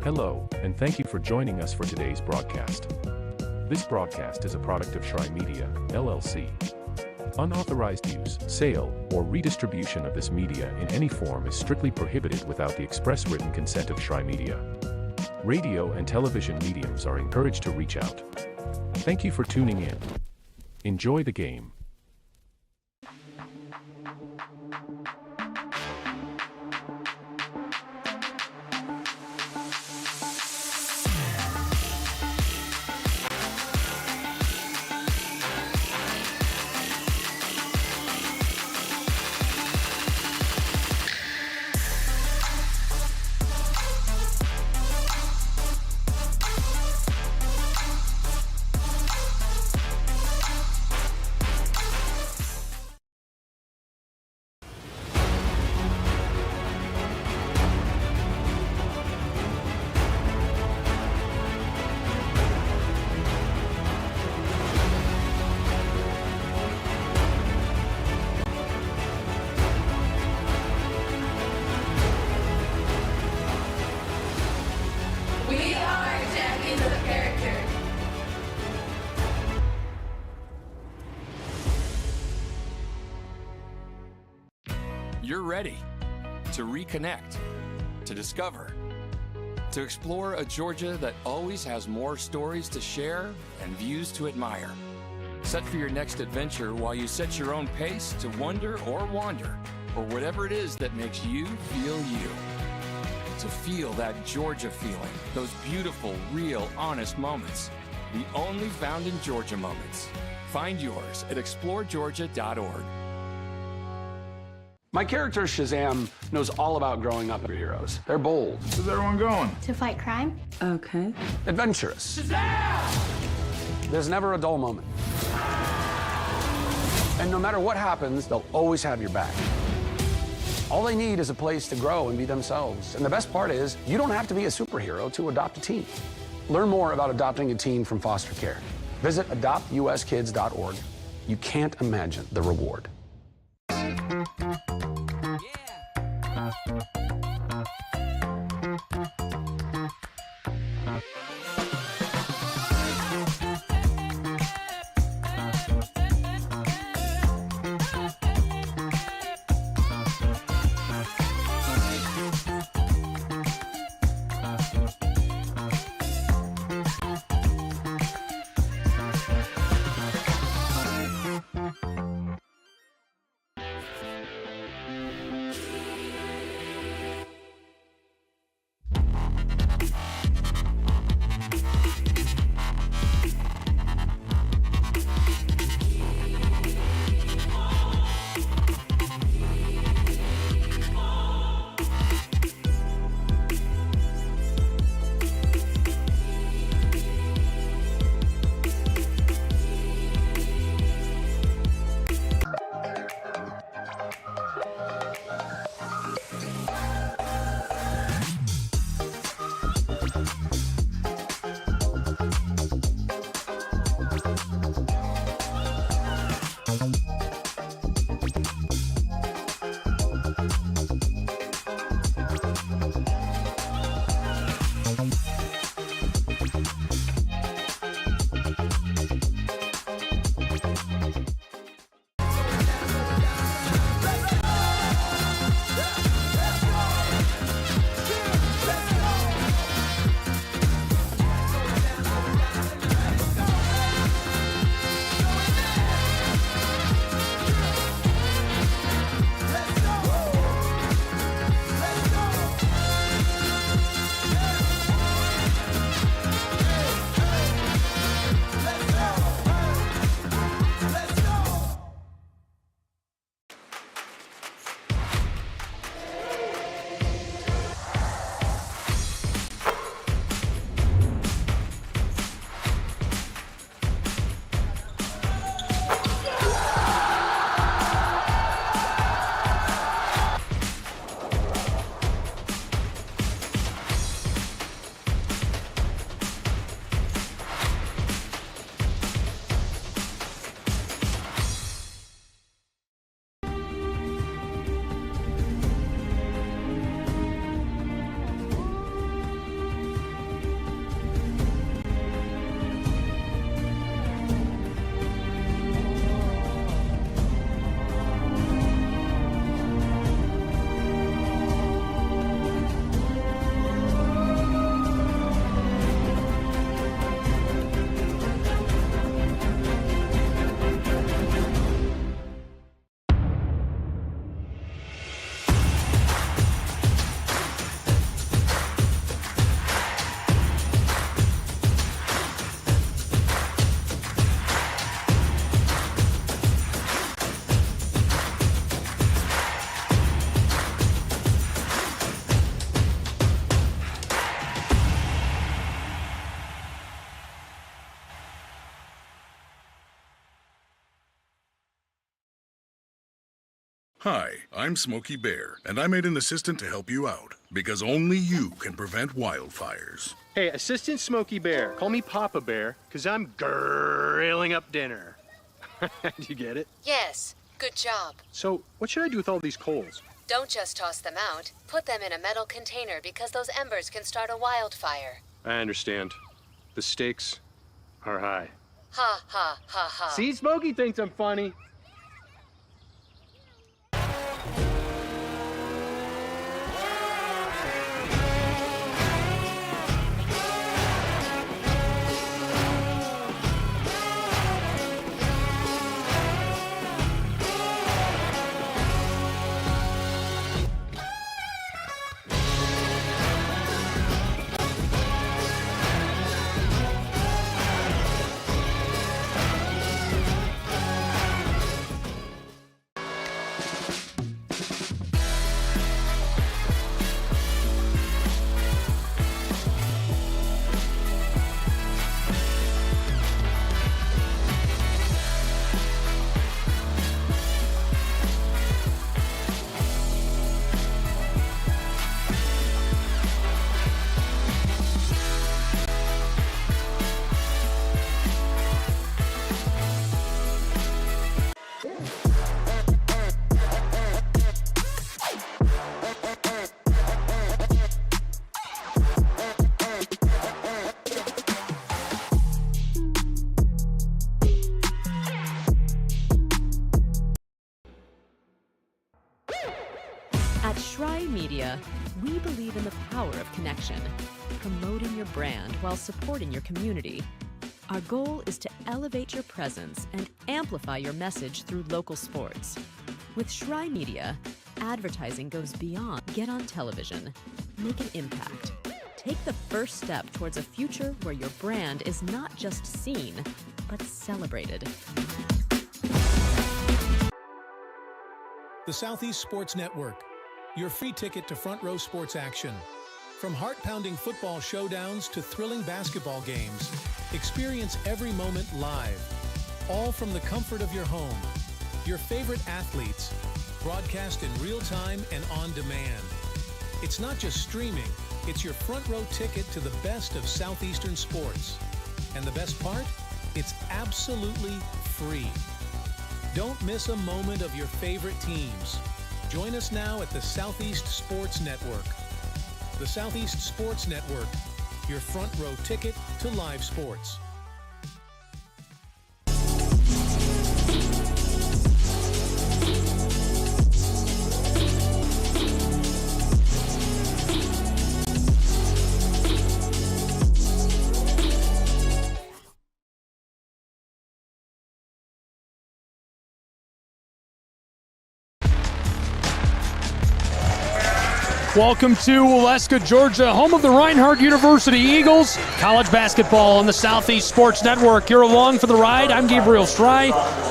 Hello, and thank you for joining us for today's broadcast. This broadcast is a product of Shry Media, LLC. Unauthorized use, sale, or redistribution of this media in any form is strictly prohibited without the express written consent of Shry Media. Radio and television mediums are encouraged to reach out. Thank you for tuning in. Enjoy the game. You're ready to reconnect, to discover, to explore a Georgia that always has more stories to share and views to admire. Set for your next adventure while you set your own pace to wonder or wander, or whatever it is that makes you feel you. To feel that Georgia feeling, those beautiful, real, honest moments. The only found in Georgia moments. Find yours at exploregeorgia.org. My character, Shazam, knows all about growing up heroes. They're bold. Where's everyone going? To fight crime? Okay. Adventurous. Shazam! There's never a dull moment. And no matter what happens, they'll always have your back. All they need is a place to grow and be themselves. And the best part is, you don't have to be a superhero to adopt a teen. Learn more about adopting a teen from foster care. Visit adoptuskids.org. You can't imagine the reward. Hi, I'm Smokey Bear, and I made an assistant to help you out, because only you can prevent wildfires. Hey, Assistant Smokey Bear. Call me Papa Bear, because I'm grilling up dinner. Do you get it? Yes, good job. So, what should I do with all these coals? Don't just toss them out. Put them in a metal container because those embers can start a wildfire. I understand. The stakes are high. Ha, ha, ha, ha. See, Smokey thinks I'm funny. At Shry Media, we believe in the power of connection, promoting your brand while supporting your community. Our goal is to elevate your presence and amplify your message through local sports. With Shry Media, advertising goes beyond get on television, make an impact. Take the first step towards a future where your brand is not just seen, but celebrated. The Southeast Sports Network, your free ticket to front row sports action. From heart-pounding football showdowns to thrilling basketball games, experience every moment live, all from the comfort of your home. Your favorite athletes, broadcast in real time and on demand. It's not just streaming, it's your front row ticket to the best of Southeastern sports. And the best part? It's absolutely free. Don't miss a moment of your favorite teams. Join us now at the Southeast Sports Network. The Southeast Sports Network, your front row ticket to live sports. Welcome to Waleska, Georgia, home of the Reinhardt University Eagles. College basketball on the Southeast Sports Network. You're along for the ride. I'm Gabriel Stry.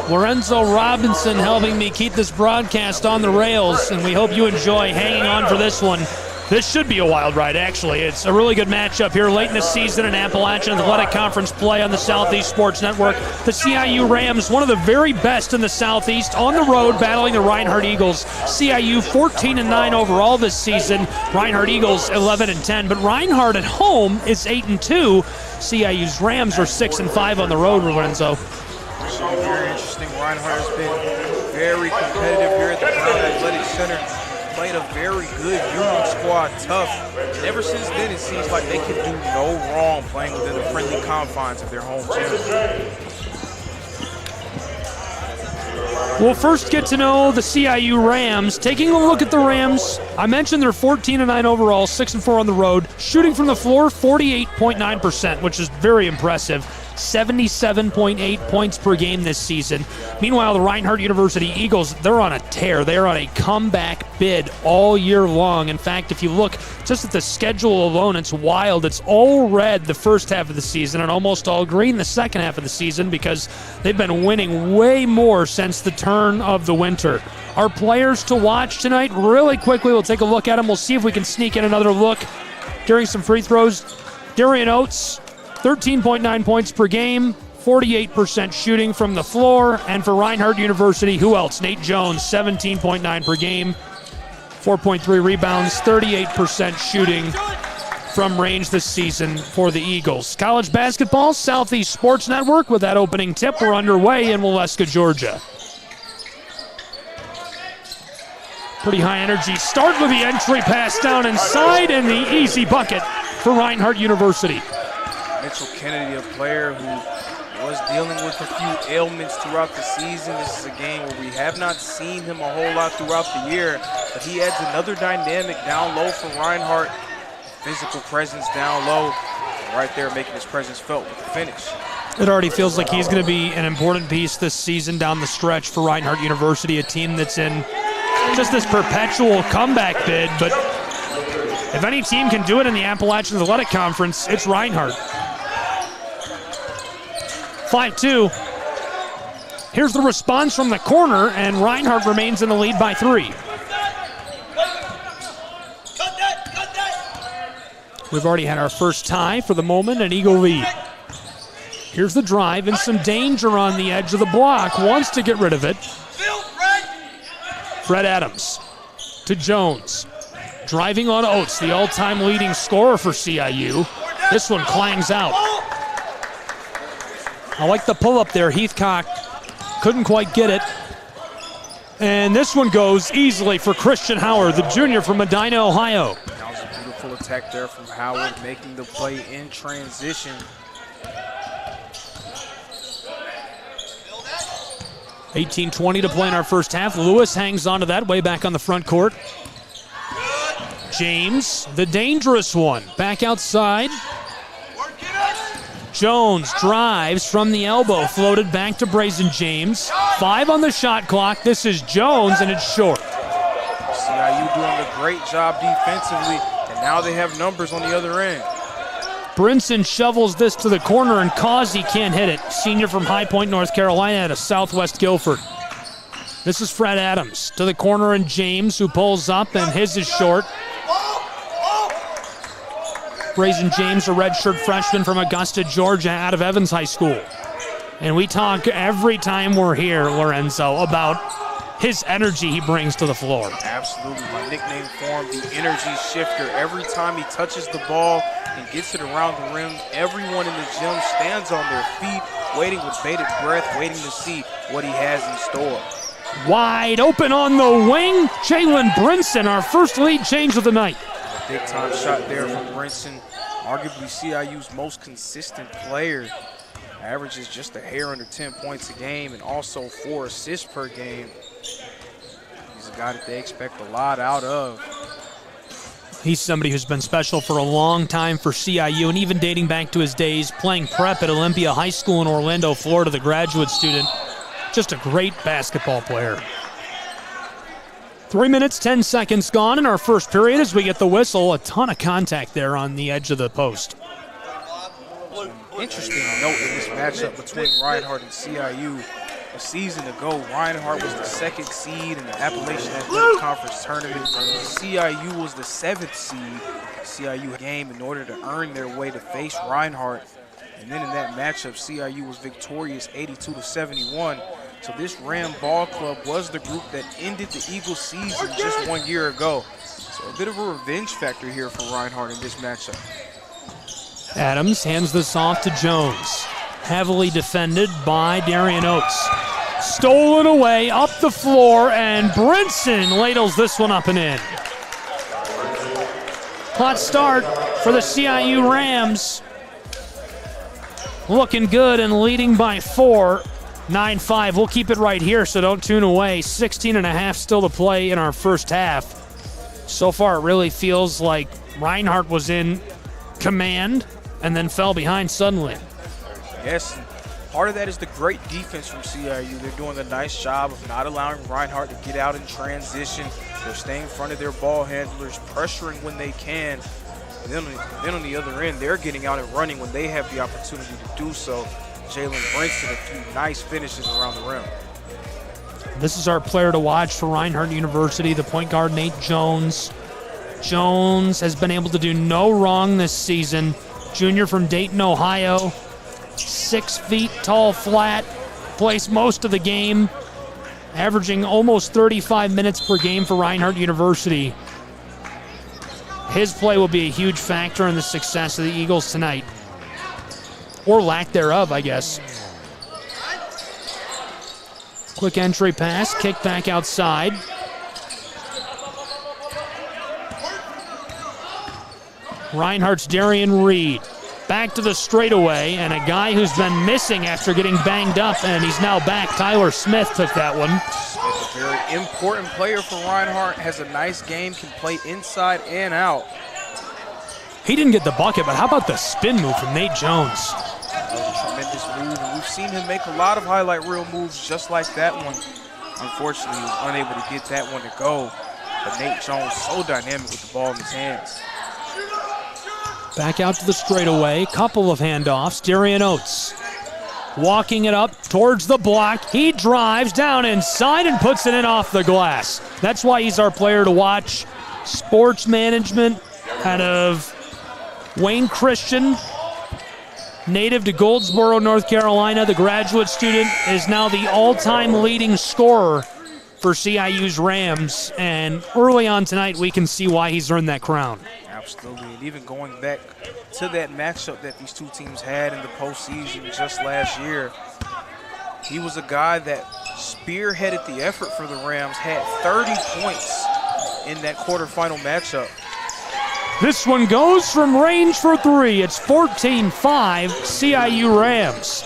Lorenzo Robinson helping me keep this broadcast on the rails, and we hope you enjoy hanging on for this one. This should be a wild ride, actually. It's a really good matchup here late in the season in Appalachian Athletic Conference play on the Southeast Sports Network. The CIU Rams, one of the very best in the Southeast, on the road battling the Reinhardt Eagles. CIU 14-9 overall this season. Reinhardt Eagles 11-10, but Reinhardt at home is 8-2. CIU's Rams are 6-5 on the road, Lorenzo. So very interesting. Reinhardt has been very competitive here at the Brown Athletic Center. Played a very good Union squad, tough. And ever since then, it seems like they can do no wrong playing within the friendly confines of their home gym. We'll first get to know the CIU Rams. Taking a look at the Rams, I mentioned they're 14-9 overall, 6-4 on the road. Shooting from the floor, 48.9%, which is very impressive. 77.8 points per game this season. Meanwhile, the Reinhardt University Eagles, they're on a tear. They're on a comeback bid all year long. In fact, if you look just at the schedule alone, it's wild. It's all red the first half of the season and almost all green the second half of the season because they've been winning way more since the turn of the winter. Our players to watch tonight, really quickly, we'll take a look at them. We'll see if we can sneak in another look during some free throws. Darian Oates, 13.9 points per game, 48% shooting from the floor. And for Reinhardt University, who else? Nate Jones, 17.9 per game, 4.3 rebounds, 38% shooting from range this season for the Eagles. College basketball, Southeast Sports Network with that opening tip. We're underway in Waleska, Georgia. Pretty high energy start with the entry pass down inside and the easy bucket for Reinhardt University. Mitchell Kennedy, a player who was dealing with a few ailments throughout the season. This is a game where we have not seen him a whole lot throughout the year, but he adds another dynamic down low for Reinhardt. Physical presence down low, right there making his presence felt with the finish. It already feels like he's going to be an important piece this season down the stretch for Reinhardt University, a team that's in just this perpetual comeback bid. But if any team can do it in the Appalachian Athletic Conference, it's Reinhardt. 5-2. Here's the response from the corner, and Reinhardt remains in the lead by 3. We've already had our first tie for the moment, an Eagle lead. Here's the drive and some danger on the edge of the block. Wants to get rid of it. Fred Adams to Jones. Driving on Oates, the all-time leading scorer for CIU. This one clangs out. I like the pull-up there. Heathcock couldn't quite get it. And this one goes easily for Christian Howard, the junior from Medina, Ohio. That was a beautiful attack there from Howard, making the play in transition. 18:20 to play in our first half. Lewis hangs on to that way back on the front court. James, the dangerous one, back outside. Jones drives from the elbow, floated back to Brazen James. 5 on the shot clock. This is Jones, and it's short. CIU doing a great job defensively, and now they have numbers on the other end. Brinson shovels this to the corner, and Causey can't hit it. Senior from High Point, North Carolina, out of Southwest Guilford. This is Fred Adams to the corner, and James, who pulls up, and his is short. Brazen James, a redshirt freshman from Augusta, Georgia, out of Evans High School. And we talk every time we're here, Lorenzo, about his energy he brings to the floor. Absolutely. My nickname for him, the energy shifter. Every time he touches the ball and gets it around the rim, everyone in the gym stands on their feet, waiting with bated breath, waiting to see what he has in store. Wide open on the wing, Jalen Brinson, our first lead change of the night. Big time shot there from Brinson, arguably CIU's most consistent player. Averages just a hair under 10 points a game and also 4 assists per game. He's a guy that they expect a lot out of. He's somebody who's been special for a long time for CIU, and even dating back to his days playing prep at Olympia High School in Orlando, Florida, the graduate student. Just a great basketball player. 3 minutes, 10 seconds gone in our first period as we get the whistle. A ton of contact there on the edge of the post. Interesting note in this matchup between Reinhardt and CIU. A season ago, Reinhardt was the 2nd seed in the Appalachian Athletic Conference tournament. CIU was the 7th seed. CIU game in order to earn their way to face Reinhardt. And then in that matchup, CIU was victorious 82-71. So this Ram Ball Club was the group that ended the Eagles season just 1 year ago. So a bit of a revenge factor here for Reinhardt in this matchup. Adams hands this off to Jones. Heavily defended by Darian Oates. Stolen away, up the floor, and Brinson ladles this one up and in. Hot start for the CIU Rams. Looking good and leading by 4. 9-5. We'll keep it right here, so don't tune away. 16.5 still to play in our first half. So far, it really feels like Reinhardt was in command and then fell behind suddenly. Yes, part of that is the great defense from CIU. They're doing a nice job of not allowing Reinhardt to get out in transition. They're staying in front of their ball handlers, pressuring when they can. And then on the other end, they're getting out and running when they have the opportunity to do so. Jalen Brinson, a few nice finishes around the rim. This is our player to watch for Reinhardt University, the point guard Nate Jones. Jones has been able to do no wrong this season. Junior from Dayton, Ohio. 6 feet tall, flat, plays most of the game, averaging almost 35 minutes per game for Reinhardt University. His play will be a huge factor in the success of the Eagles tonight. Or lack thereof, I guess. Quick entry pass, kick back outside. Reinhardt's Darian Reed. Back to the straightaway, and a guy who's been missing after getting banged up, and he's now back. Tyler Smith took that one. Smith, a very important player for Reinhardt, has a nice game, can play inside and out. He didn't get the bucket, but how about the spin move from Nate Jones? That was a tremendous move, and we've seen him make a lot of highlight reel moves just like that one. Unfortunately, he was unable to get that one to go, but Nate Jones so dynamic with the ball in his hands. Back out to the straightaway, couple of handoffs. Darian Oates walking it up towards the block. He drives down inside and puts it in off the glass. That's why he's our player to watch. Sports management out of Wayne Christian, native to Goldsboro, North Carolina. The graduate student is now the all-time leading scorer for CIU's Rams. And early on tonight, we can see why he's earned that crown. Absolutely, and even going back to that matchup that these two teams had in the postseason just last year, he was a guy that spearheaded the effort for the Rams, had 30 points in that quarterfinal matchup. This one goes from range for three. It's 14-5, CIU Rams.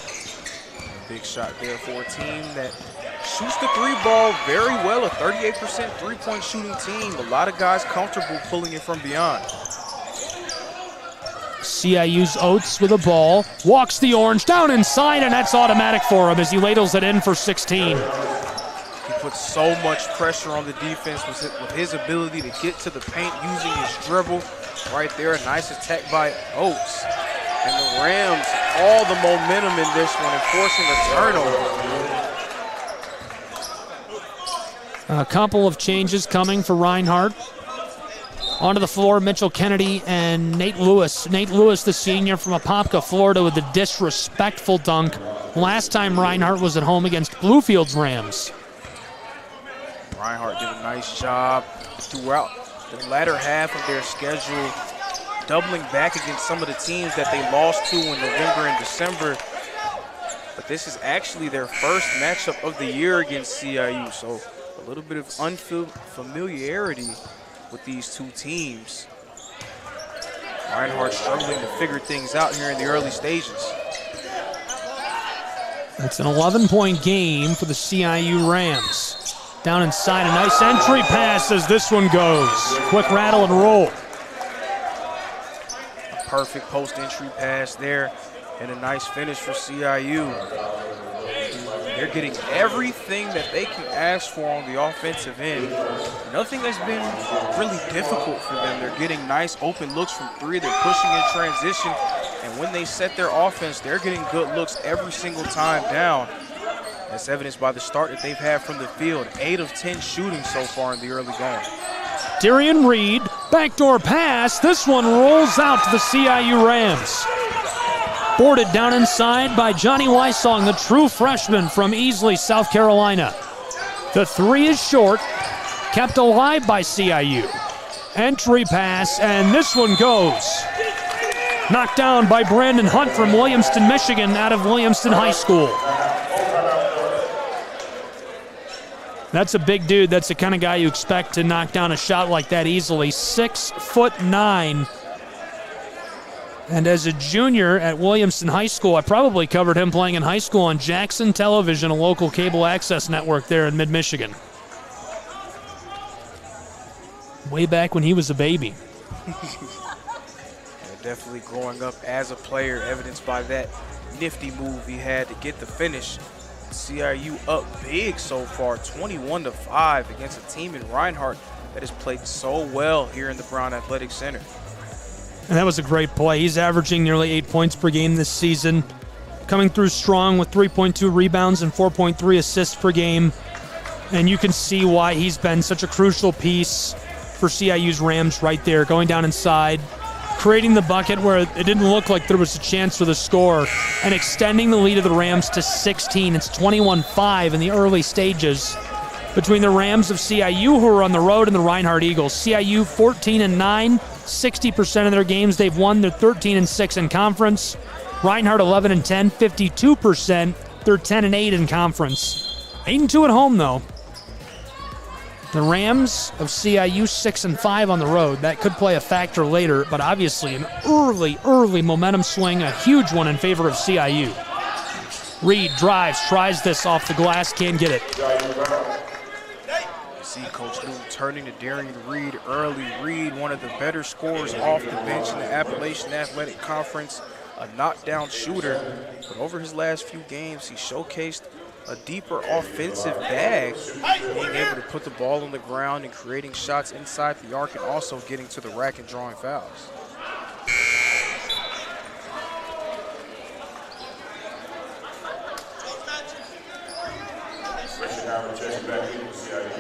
A big shot there for a team that shoots the three ball very well, a 38% three-point shooting team. A lot of guys comfortable pulling it from beyond. CIU's Oates with a ball, walks the orange down inside, and that's automatic for him as he ladles it in for 16. He puts so much pressure on the defense with his ability to get to the paint using his dribble. Right there, a nice attack by Oates. And the Rams, all the momentum in this one and forcing a turnover. A couple of changes coming for Reinhardt. Onto the floor, Mitchell Kennedy and Nate Lewis. Nate Lewis, the senior from Apopka, Florida, with a disrespectful dunk. Last time Reinhardt was at home against Bluefield's Rams. Reinhardt did a nice job throughout the latter half of their schedule, doubling back against some of the teams that they lost to in November and December. But this is actually their first matchup of the year against CIU, so a little bit of unfamiliarity with these two teams. Reinhardt struggling to figure things out here in the early stages. It's an 11-point game for the CIU Rams. Down inside, a nice entry pass as this one goes. Quick rattle and roll. A perfect post-entry pass there and a nice finish for CIU. They're getting everything that they can ask for on the offensive end. Nothing has been really difficult for them. They're getting nice open looks from three. They're pushing in transition. And when they set their offense, they're getting good looks every single time down. That's evidenced by the start that they've had from the field. 8 of 10 shooting so far in the early going. Darian Reed, backdoor pass. This one rolls out to the CIU Rams. Boarded down inside by Johnny Wysong, the true freshman from Easley, South Carolina. The three is short, kept alive by CIU. Entry pass, and this one goes. Knocked down by Brandon Hunt from Williamston, Michigan, out of Williamston High School. That's a big dude. That's the kind of guy you expect to knock down a shot like that easily. 6'9". And as a junior at Williamston High School, I probably covered him playing in high school on Jackson Television, a local cable access network there in mid-Michigan. Way back when he was a baby. Definitely growing up as a player, evidenced by that nifty move he had to get the finish. CIU up big so far, 21-5 against a team in Reinhardt that has played so well here in the Brown Athletic Center. And that was a great play. He's averaging nearly 8 points per game this season, coming through strong with 3.2 rebounds and 4.3 assists per game. And you can see why he's been such a crucial piece for CIU's Rams right there, going down inside. creating the bucket where it didn't look like there was a chance for the score, and extending the lead of the Rams to 16. It's 21-5 in the early stages between the Rams of CIU, who are on the road, and the Reinhardt Eagles. CIU 14-9, 60% of their games they've won. They're 13-6 in conference. Reinhardt 11-10, 52%. They're 10-8 in conference. 8-2 at home, though. The Rams of CIU 6-5 on the road. That could play a factor later, but obviously an early momentum swing, a huge one in favor of CIU. Reed drives, tries this off the glass, can't get it. See Coach Newton turning to Darian Reed early. Reed, one of the better scorers off the bench in the Appalachian Athletic Conference, a knockdown shooter. But over his last few games, he showcased a deeper offensive bag, being able to put the ball on the ground and creating shots inside the arc and also getting to the rack and drawing fouls.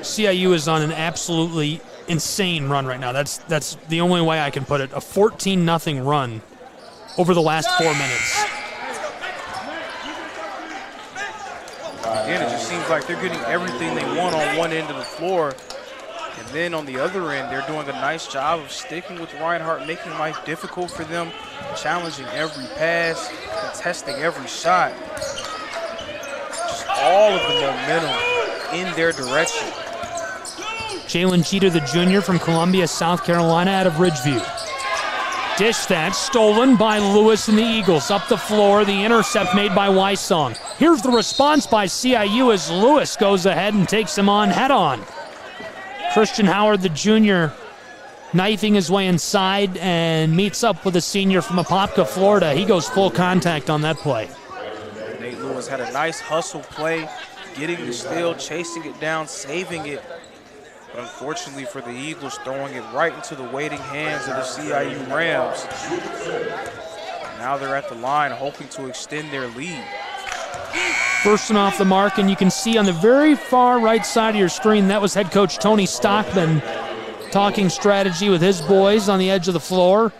CIU is on an absolutely insane run right now. That's the only way I can put it. A 14-0 run over the last 4 minutes. Again, it just seems like they're getting everything they want on one end of the floor. And then on the other end, they're doing a nice job of sticking with Reinhardt, making life difficult for them, challenging every pass, contesting every shot. Just all of the momentum in their direction. Jalen Cheater, the junior from Columbia, South Carolina, out of Ridgeview. Dish that, stolen by Lewis and the Eagles. Up the floor, the intercept made by Wysong. Here's the response by CIU as Lewis goes ahead and takes him on head-on. Christian Howard, the junior, knifing his way inside and meets up with a senior from Apopka, Florida. He goes full contact on that play. Nate Lewis had a nice hustle play, getting the steal, chasing it down, saving it. But unfortunately for the Eagles, throwing it right into the waiting hands of the CIU Rams. Now they're at the line hoping to extend their lead. First one off the mark, and you can see on the very far right side of your screen, that was head coach Tony Stockman talking strategy with his boys on the edge of the floor.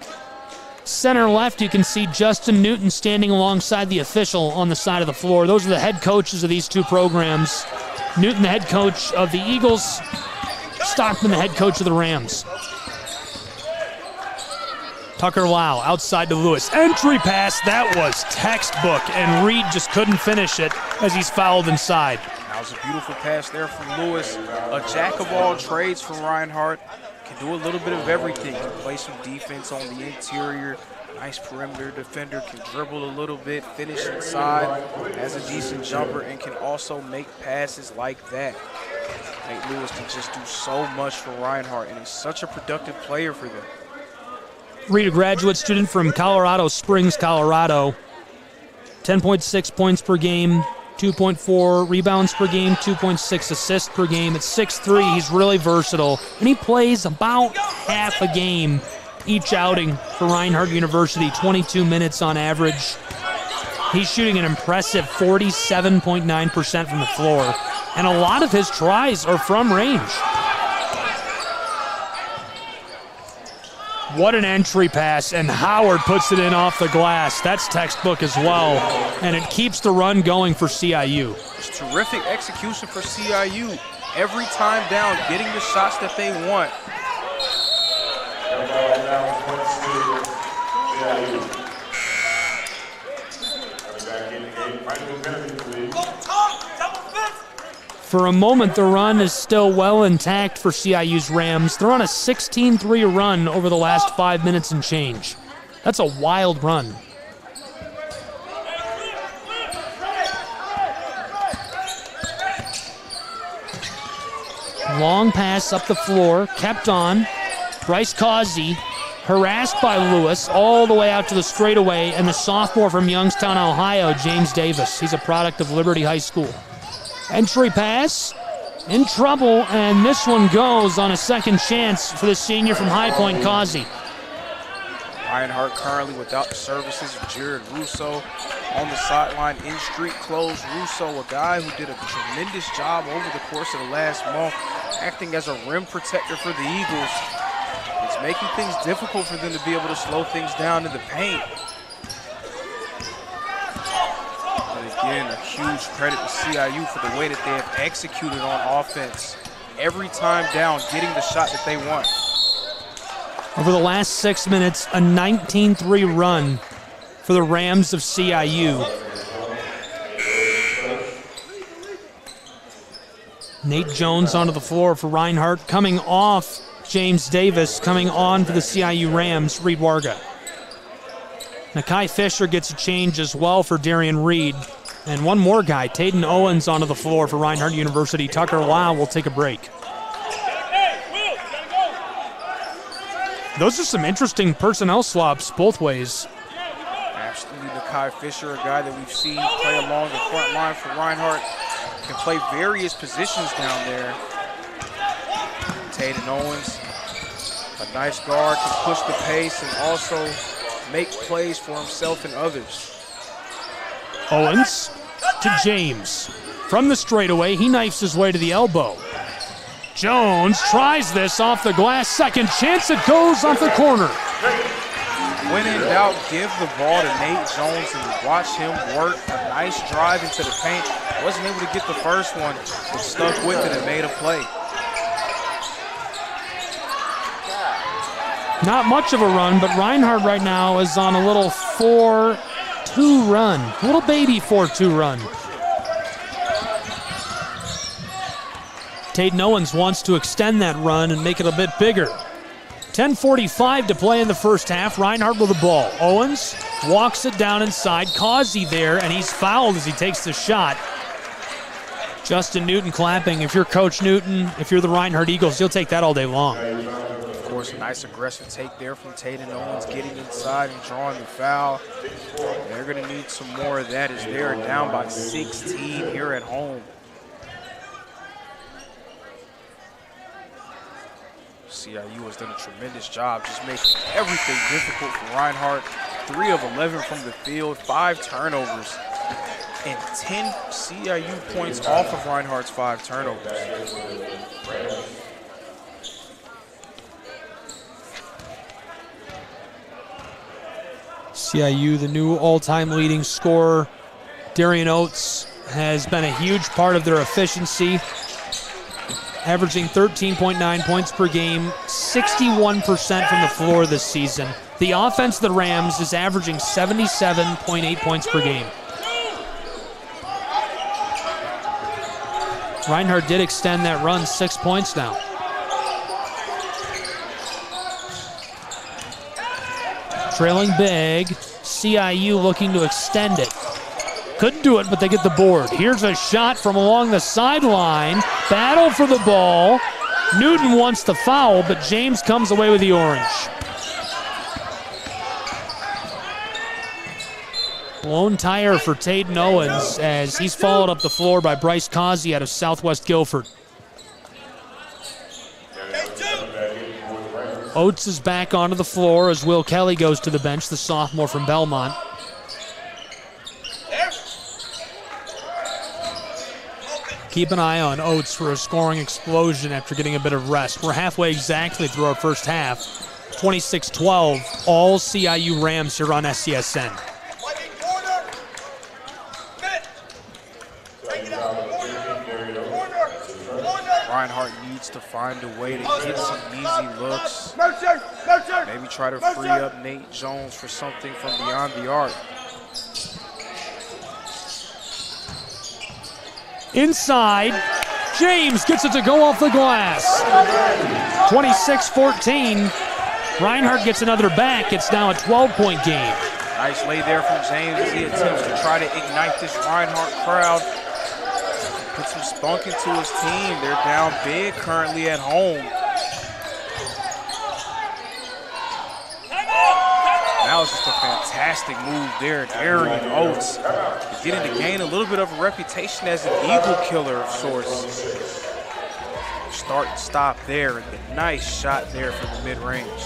Center left, you can see Justin Newton standing alongside the official on the side of the floor. Those are the head coaches of these two programs. Newton, the head coach of the Eagles. Stockman, the head coach of the Rams. Tucker Lau outside to Lewis. Entry pass, that was textbook, and Reed just couldn't finish it as he's fouled inside. That was a beautiful pass there from Lewis. A jack of all trades from Reinhardt. Can do a little bit of everything. Can play some defense on the interior. Nice perimeter defender, can dribble a little bit, finish inside, has a decent jumper, and can also make passes like that. Nate Lewis can just do so much for Reinhardt, and he's such a productive player for them. Reed, a graduate student from Colorado Springs, Colorado. 10.6 points per game, 2.4 rebounds per game, 2.6 assists per game. At 6'3", he's really versatile, and he plays about half a game each outing for Reinhardt University, 22 minutes on average. He's shooting an impressive 47.9% from the floor, and a lot of his tries are from range. What an entry pass, and Howard puts it in off the glass. That's textbook as well, and it keeps the run going for CIU. It's terrific execution for CIU. Every time down, getting the shots that they want. For a moment, the run is still well intact for CIU's Rams. They're on a 16-3 run over the last 5 minutes and change. That's a wild run. Long pass up the floor, kept on. Bryce Causey, harassed by Lewis, all the way out to the straightaway, and the sophomore from Youngstown, Ohio, James Davis. He's a product of Liberty High School. Entry pass, in trouble, and this one goes on a second chance for the senior from High Point, Causey. Reinhardt currently without the services of Jared Russo on the sideline in street clothes. Russo, a guy who did a tremendous job over the course of the last month, acting as a rim protector for the Eagles. It's It's making things difficult for them to be able to slow things down in the paint. And again, a huge credit to CIU for the way that they have executed on offense. Every time down, getting the shot that they want. Over the last 6 minutes, a 19-3 run for the Rams of CIU. Nate Jones onto the floor for Reinhardt, coming off James Davis, coming on for the CIU Rams, Reed Warga. Nakai Fisher gets a change as well for Darian Reed. And one more guy, Tayden Owens onto the floor for Reinhardt University. Tucker Lau will take a break. Those are some interesting personnel swaps both ways. Absolutely, Nakai Fisher, a guy that we've seen play along the front line for Reinhardt, can play various positions down there. Tayden Owens, a nice guard, can push the pace and also make plays for himself and others. Owens to James. From the straightaway, he knifes his way to the elbow. Jones tries this off the glass. Second chance, it goes off the corner. When in doubt, give the ball to Nate Jones and watch him work a nice drive into the paint. Wasn't able to get the first one, but stuck with it and made a play. Not much of a run, but Reinhardt right now is on a little 4-2 run. A little baby 4-2 run. Tayden Owens wants to extend that run and make it a bit bigger. 10:45 to play in the first half. Reinhardt with the ball. Owens walks it down inside. Causey there, and he's fouled as he takes the shot. Justin Newton clapping. If you're Coach Newton, if you're the Reinhardt Eagles, you'll take that all day long. Of course, a nice aggressive take there from Tayden Owens, getting inside and drawing the foul. They're going to need some more of that as they're down by 16 here at home. CIU has done a tremendous job just making everything difficult for Reinhardt. 3 of 11 from the field, 5 turnovers, and 10 CIU points off of Reinhardt's 5 turnovers. CIU, the new all-time leading scorer, Darian Oates, has been a huge part of their efficiency, averaging 13.9 points per game, 61% from the floor this season. The offense of the Rams is averaging 77.8 points per game. Reinhardt did extend that run 6 points now. Trailing big, CIU looking to extend it. Couldn't do it, but they get the board. Here's a shot from along the sideline. Battle for the ball. Newton wants the foul, but James comes away with the orange. Blown tire for Tayden Owens as he's followed up the floor by Bryce Causey out of Southwest Guilford. Oates is back onto the floor as Will Kelly goes to the bench, the sophomore from Belmont. Keep an eye on Oates for a scoring explosion after getting a bit of rest. We're halfway exactly through our first half. 26-12, all CIU Rams here on SCSN. Reinhardt needs to find a way to get some easy looks. Maybe try to free up Nate Jones for something from beyond the arc. Inside, James gets it to go off the glass. 26-14. Reinhardt gets another back. It's now a 12-point game. Nice lay there from James as he attempts to try to ignite this Reinhardt crowd. Put some spunk into his team. They're down big currently at home. That was just a fantastic move there, Darian Oates. Getting to gain a little bit of a reputation as an eagle killer of sorts. Start and stop there, and a nice shot there from the mid-range.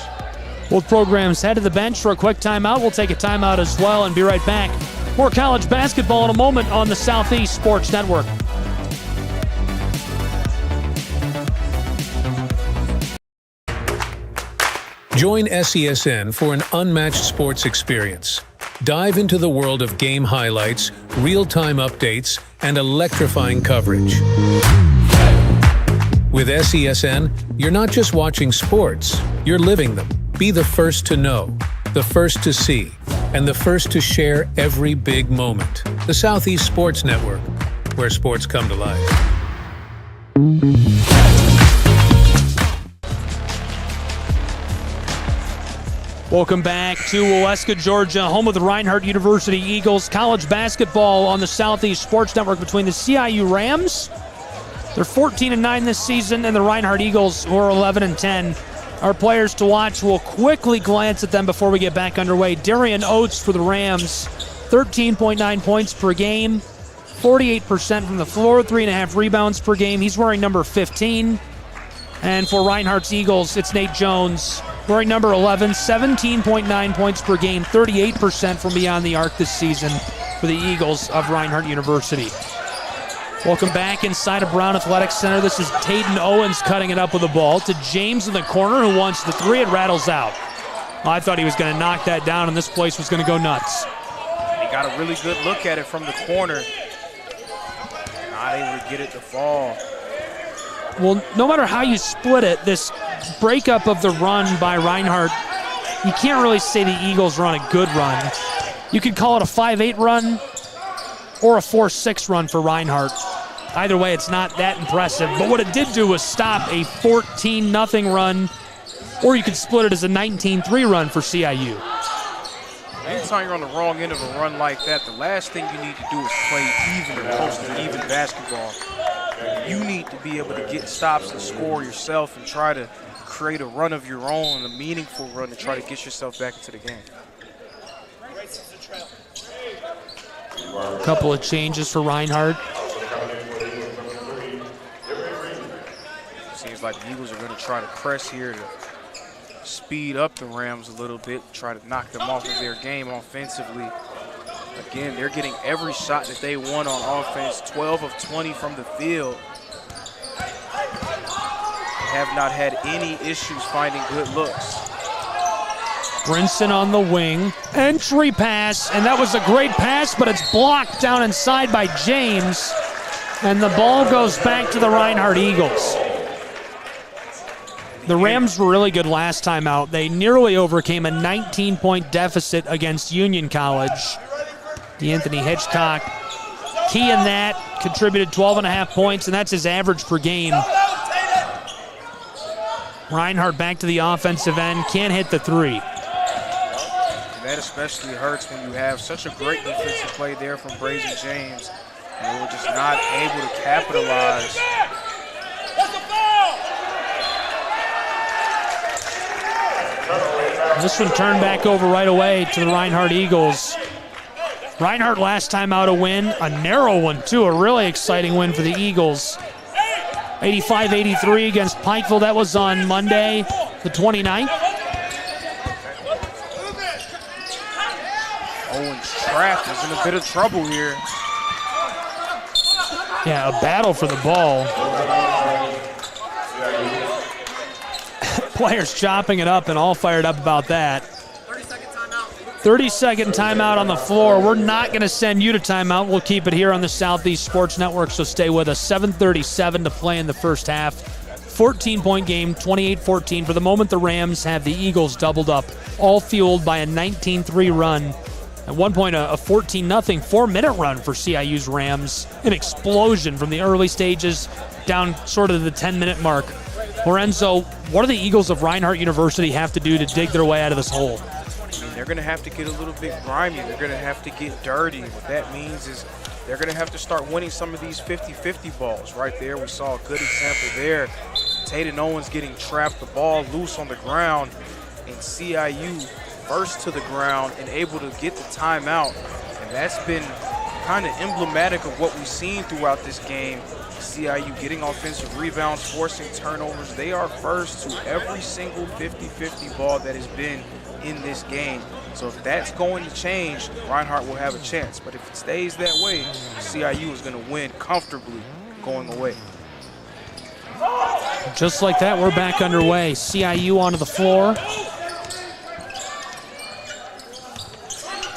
Both programs head to the bench for a quick timeout. We'll take a timeout as well and be right back. More college basketball in a moment on the Southeast Sports Network. Join SESN for an unmatched sports experience. Dive into the world of game highlights, real-time updates, and electrifying coverage. With SESN, you're not just watching sports, you're living them. Be the first to know, the first to see, and the first to share every big moment. The Southeast Sports Network, where sports come to life. Welcome back to Waleska, Georgia, home of the Reinhardt University Eagles. College basketball on the Southeast Sports Network between the CIU Rams. They're 14-9 this season, and the Reinhardt Eagles, who are 11-10. Our players to watch, we'll quickly glance at them before we get back underway. Darian Oates for the Rams, 13.9 points per game, 48% from the floor, 3.5 rebounds per game. He's wearing number 15. And for Reinhardt's Eagles, it's Nate Jones, wearing number 11, 17.9 points per game, 38% from beyond the arc this season for the Eagles of Reinhardt University. Welcome back inside of Brown Athletic Center. This is Tayden Owens cutting it up with the ball to James in the corner, who wants the three. It rattles out. Well, I thought he was going to knock that down, and this place was going to go nuts. He got a really good look at it from the corner. Not able to get it to fall. Well, no matter how you split it, this breakup of the run by Reinhardt, you can't really say the Eagles run a good run. You could call it a 5-8 run or a 4-6 run for Reinhardt. Either way, it's not that impressive. But what it did do was stop a 14-0 run, or you could split it as a 19-3 run for CIU. Anytime you're on the wrong end of a run like that, the last thing you need to do is play even or close to even basketball. You need to be able to get stops and score yourself and try to create a run of your own, a meaningful run to try to get yourself back into the game. A couple of changes for Reinhardt. Seems like the Eagles are going to try to press here to speed up the Rams a little bit, try to knock them off of their game offensively. Again, they're getting every shot that they want on offense, 12 of 20 from the field. They have not had any issues finding good looks. Brinson on the wing, entry pass, and that was a great pass, but it's blocked down inside by James, and the ball goes back to the Reinhardt Eagles. The Rams were really good last time out. They nearly overcame a 19-point deficit against Union College. D'Anthony Hitchcock, key in that, contributed 12.5 points, and that's his average per game. Reinhardt back to the offensive end, can't hit the three. And that especially hurts when you have such a great defensive play there from Brazen James, and they were just not able to capitalize. This one turned back over right away to the Reinhardt Eagles. Reinhardt last time out a win, a narrow one too, a really exciting win for the Eagles. 85-83 against Pikeville. That was on Monday, the 29th. Owens trapped, is in a bit of trouble here. Yeah, a battle for the ball. Players chopping it up and all fired up about that. 30-second timeout on the floor. We're not going to send you to timeout. We'll keep it here on the Southeast Sports Network, so stay with us. 7:37 to play in the first half. 14-point game, 28-14. For the moment, the Rams have the Eagles doubled up, all fueled by a 19-3 run. At one point, a 14-0 4-minute run for CIU's Rams. An explosion from the early stages down sort of the 10-minute mark. Lorenzo, what do the Eagles of Reinhardt University have to do to dig their way out of this hole? They're going to have to get a little bit grimy. They're going to have to get dirty. What that means is they're going to have to start winning some of these 50-50 balls. Right there, we saw a good example there. Tayden Owens getting trapped, the ball loose on the ground, and CIU first to the ground and able to get the timeout. And that's been kind of emblematic of what we've seen throughout this game. CIU getting offensive rebounds, forcing turnovers. They are first to every single 50-50 ball that has been in this game. So if that's going to change, Reinhardt will have a chance. But if it stays that way, CIU is going to win comfortably going away. Just like that, we're back underway. CIU onto the floor.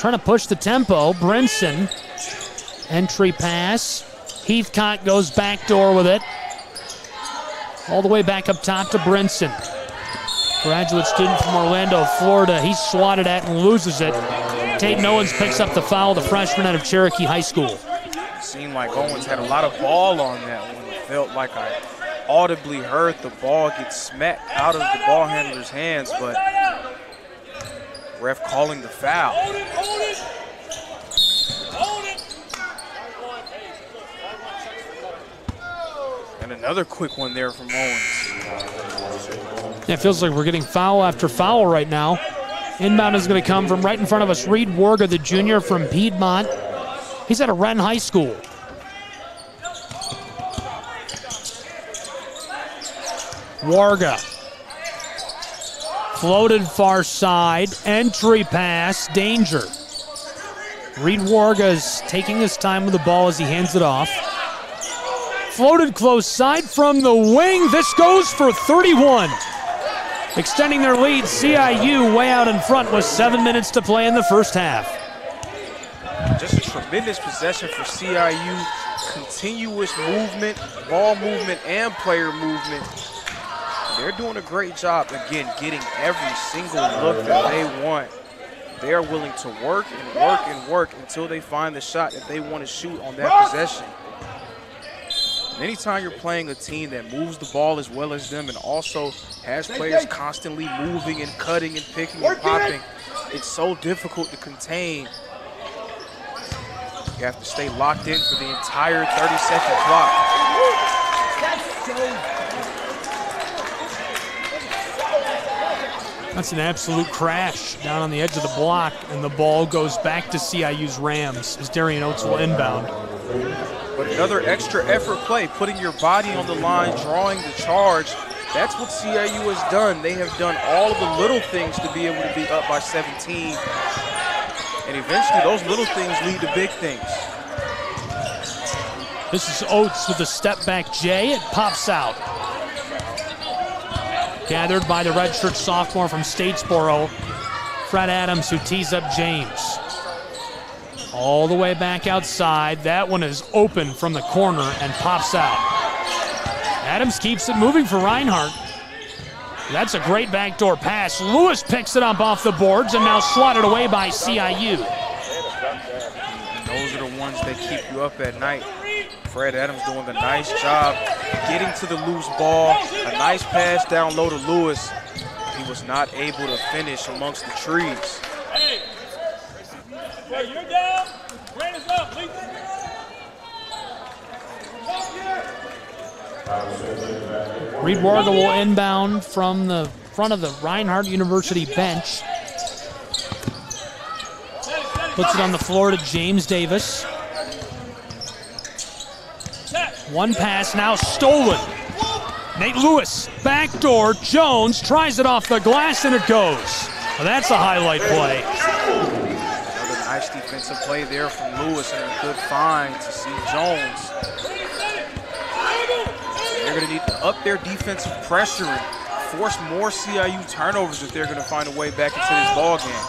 trying to push the tempo. Brinson, entry pass. Heathcott goes backdoor with it. All the way back up top to Brinson. Graduate student from Orlando, Florida. He's swatted at and loses it. Tatum Owens picks up the foul, the freshman out of Cherokee High School. It seemed like Owens had a lot of ball on that one. It felt like I audibly heard the ball get smacked out of the ball handler's hands, but ref calling the foul. And another quick one there from Owens. Yeah, it feels like we're getting foul after foul right now. Inbound is going to come from right in front of us. Reed Warga, the junior from Piedmont. He's at a Wren High School. Warga. Floated far side. Entry pass. Danger. Reed Warga is taking his time with the ball as he hands it off. Floated close side from the wing. This goes for 31. Extending their lead, CIU way out in front with 7 minutes to play in the first half. Just a tremendous possession for CIU. Continuous movement, ball movement, and player movement. They're doing a great job, again, getting every single look that they want. They are willing to work and work and work until they find the shot that they want to shoot on that possession. And anytime you're playing a team that moves the ball as well as them and also has players constantly moving and cutting and picking and popping, it's so difficult to contain. You have to stay locked in for the entire 30-second clock. That's an absolute crash down on the edge of the block, and the ball goes back to CIU's Rams as Darian Oates will inbound. But another extra effort play, putting your body on the line, drawing the charge. That's what CIU has done. They have done all of the little things to be able to be up by 17. And eventually those little things lead to big things. This is Oates with a step back J. It pops out. Gathered by the redshirt sophomore from Statesboro, Fred Adams, who tees up James. All the way back outside. That one is open from the corner and pops out. Adams keeps it moving for Reinhardt. That's a great backdoor pass. Lewis picks it up off the boards and now swatted away by CIU. And those are the ones that keep you up at night. Fred Adams doing a nice job getting to the loose ball. A nice pass down low to Lewis. He was not able to finish amongst the trees. Hey, you're down. Grant is up. Reed Warga will inbound from the front of the Reinhardt University bench. Puts it on the floor to James Davis. One pass now stolen. Nate Lewis, backdoor. Jones tries it off the glass and it goes. Well, that's a highlight play. Another nice defensive play there from Lewis and a good find to see Jones. They're going to need to up their defensive pressure and force more CIU turnovers if they're going to find a way back into this ball game.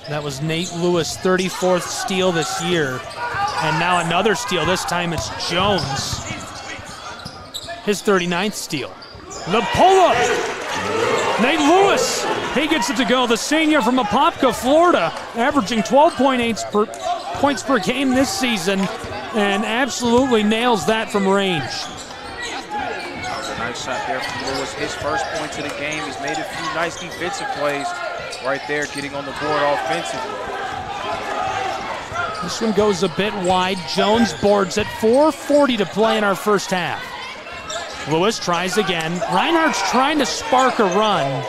That was Nate Lewis' 34th steal this year. And now another steal. This time it's Jones. His 39th steal. The pull-up. Nate Lewis. He gets it to go. The senior from Apopka, Florida, averaging 12.8 points per game this season and absolutely nails that from range. That was a nice shot there from Lewis. His first points of the game. He's made a few nice defensive plays right there, getting on the board offensively. This one goes a bit wide. Jones boards at 4:40 to play in our first half. Lewis tries again. Reinhardt's trying to spark a run.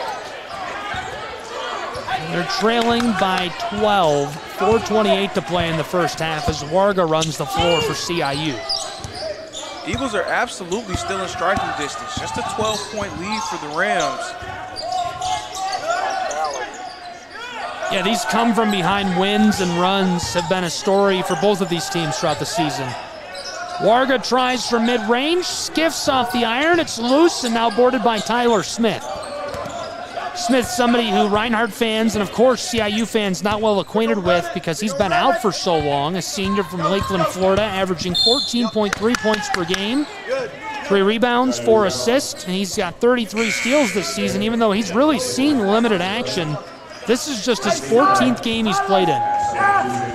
They're trailing by 12. 4:28 to play in the first half as Warga runs the floor for CIU. Eagles are absolutely still in striking distance. Just a 12-point lead for the Rams. Yeah, these come from behind wins and runs have been a story for both of these teams throughout the season. Warga tries from mid-range, skiffs off the iron, it's loose and now boarded by Tyler Smith. Smith's somebody who Reinhardt fans and, of course, CIU fans not well acquainted with because he's been out for so long. A senior from Lakeland, Florida, averaging 14.3 points per game, 3 rebounds, 4 assists, and he's got 33 steals this season, even though he's really seen limited action. This is just his 14th game he's played in.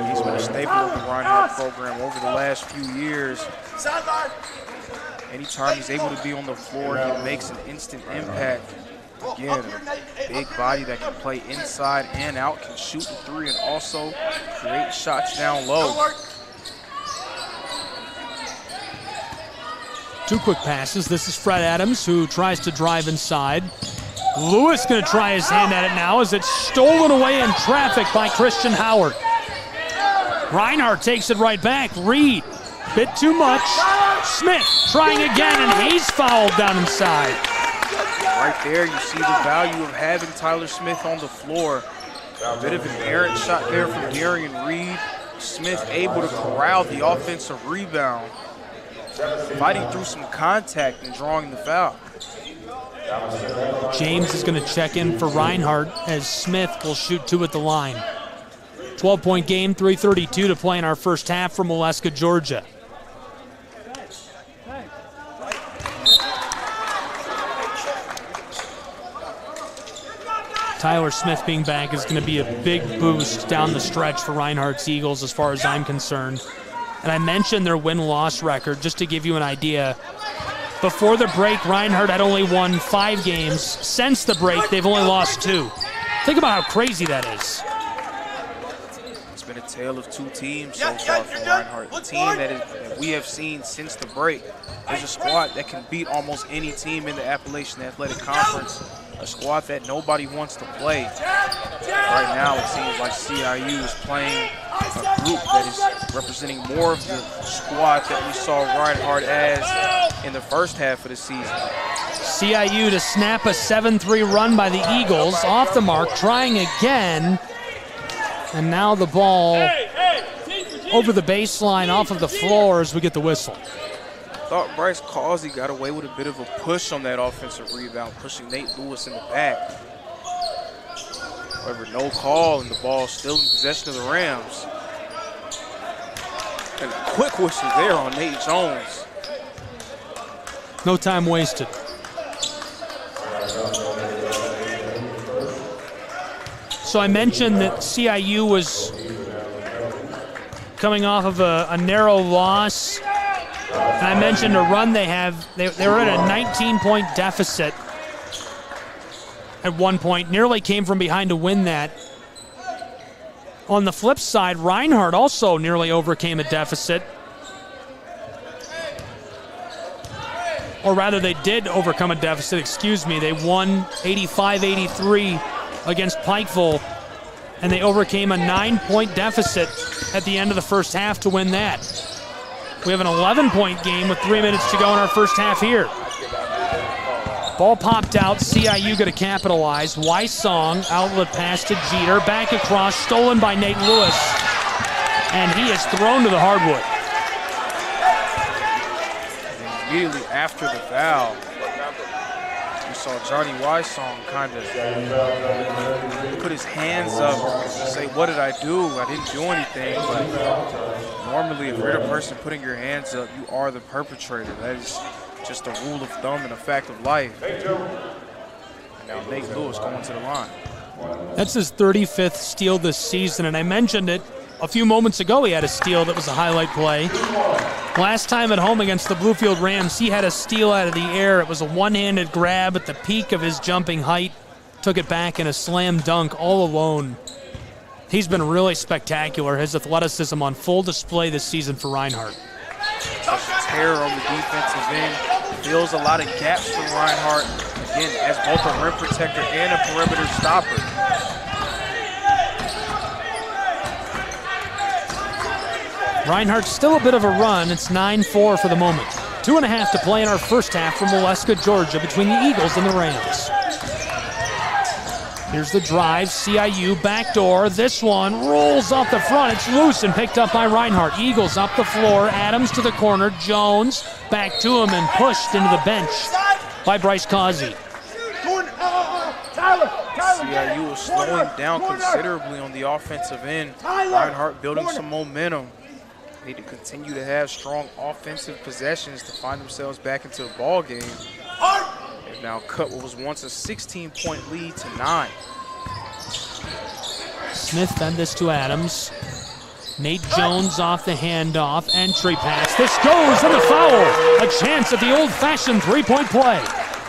He's been a staple of the Reinhardt program over the last few years. Anytime he's able to be on the floor, he makes an instant impact. Again, a big body that can play inside and out, can shoot the 3 and also create shots down low. 2 quick passes. This is Fred Adams, who tries to drive inside. Lewis going to try his hand at it now as it's stolen away in traffic by Christian Howard. Reinhardt takes it right back. Reed, bit too much. Smith trying again, and he's fouled down inside. Right there, you see the value of having Tyler Smith on the floor. A bit of an errant shot there from Darian Reed. Smith able to corral the offensive rebound, fighting through some contact and drawing the foul. James is going to check in for Reinhardt as Smith will shoot 2 at the line. 12-point game, 3:32 to play in our first half from Molesca, Georgia. Tyler Smith being back is going to be a big boost down the stretch for Reinhardt's Eagles as far as I'm concerned. And I mentioned their win-loss record just to give you an idea. Before the break, Reinhardt had only won 5 games. Since the break, they've only lost 2. Think about how crazy that is. It's been a tale of 2 teams so far for Reinhardt. The team that we have seen since the break is a squad that can beat almost any team in the Appalachian Athletic Conference. A squad that nobody wants to play. Right now, it seems like CIU is playing a group that is representing more of the squad that we saw Reinhardt as in the first half of the season. CIU to snap a 7-3 run by the Eagles. Off the mark, trying again. And now the ball over the baseline, off of the floor as we get the whistle. Thought Bryce Causey got away with a bit of a push on that offensive rebound, pushing Nate Lewis in the back. However, no call, and the ball still in possession of the Rams. And a quick whistle there on Nate Jones. No time wasted. So I mentioned that CIU was coming off of a narrow loss. And I mentioned a run they have. They were at a 19-point deficit at one point. Nearly came from behind to win that. On the flip side, Reinhardt also nearly overcame a deficit. Or rather, they did overcome a deficit, excuse me. They won 85-83 against Pikeville. And they overcame a 9-point deficit at the end of the first half to win that. We have an 11-point game with 3 minutes to go in our first half here. Ball popped out. CIU going to capitalize. Wysong, outlet pass to Jeter. Back across, stolen by Nate Lewis. And he is thrown to the hardwood. Immediately after the foul, we saw Johnny Wysong kind of put his hands up and say, what did I do? I didn't do anything. But normally, if you're the person putting your hands up, you are the perpetrator. That is just a rule of thumb and a fact of life. And now Nate Lewis going to the line. That's his 35th steal this season, and I mentioned it a few moments ago. He had a steal that was a highlight play. Last time at home against the Bluefield Rams, he had a steal out of the air. It was a one-handed grab at the peak of his jumping height. Took it back in a slam dunk all alone. He's been really spectacular. His athleticism on full display this season for Reinhardt. Such a terror on the defensive end. Fills a lot of gaps for Reinhardt. Again, as both a rim protector and a perimeter stopper. Reinhardt still a bit of a run. It's 9-4 for the moment. 2.5 to play in our first half from Molesca, Georgia, between the Eagles and the Rams. Here's the drive, CIU backdoor. This one rolls off the front. It's loose and picked up by Reinhardt. Eagles up the floor. Adams to the corner. Jones back to him and pushed into the bench by Bryce Causey. CIU is slowing down considerably on the offensive end. Reinhardt building some momentum. Need to continue to have strong offensive possessions to find themselves back into the ball game. They've now cut what was once a 16-point lead to 9. Smith fed this to Adams. Nate Jones off the handoff, entry pass. This goes in the foul. A chance at the old-fashioned three-point play.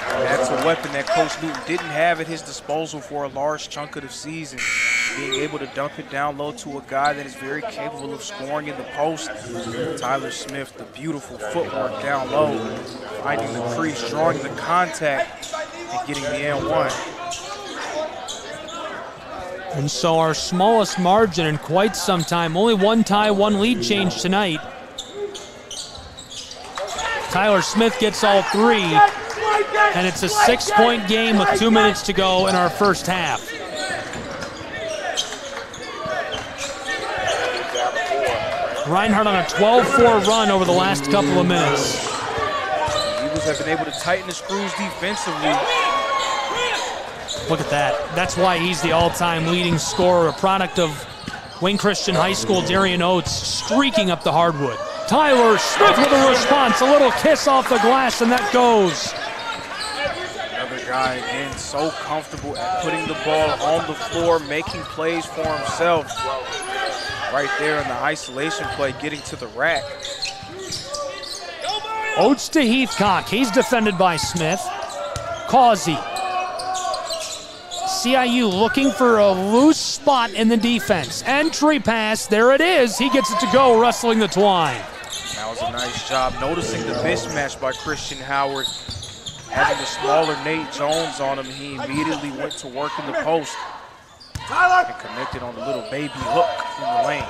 That's a weapon that Coach Newton didn't have at his disposal for a large chunk of the season. Being able to dunk it down low to a guy that is very capable of scoring in the post. Tyler Smith, the beautiful footwork down low, finding the crease, drawing the contact, and getting the N1. And so our smallest margin in quite some time. Only one tie, one lead change tonight. Tyler Smith gets all three. And it's a 6-point game with 2 minutes to go in our first half. Reinhardt on a 12-4 run over the last couple of minutes. The Eagles have been able to tighten the screws defensively. Look at that. That's why he's the all-time leading scorer, a product of Wayne Christian High School. Darian Oates streaking up the hardwood. Tyler Smith with a response, a little kiss off the glass, and that goes. Another guy, again, so comfortable at putting the ball on the floor, making plays for himself. Right there in the isolation play, getting to the rack. Oates to Heathcock. He's defended by Smith. Causey. CIU looking for a loose spot in the defense. Entry pass, there it is. He gets it to go, wrestling the twine. That was a nice job noticing the mismatch by Christian Howard. Having the smaller Nate Jones on him, he immediately went to work in the post and connected on the little baby hook in the lane.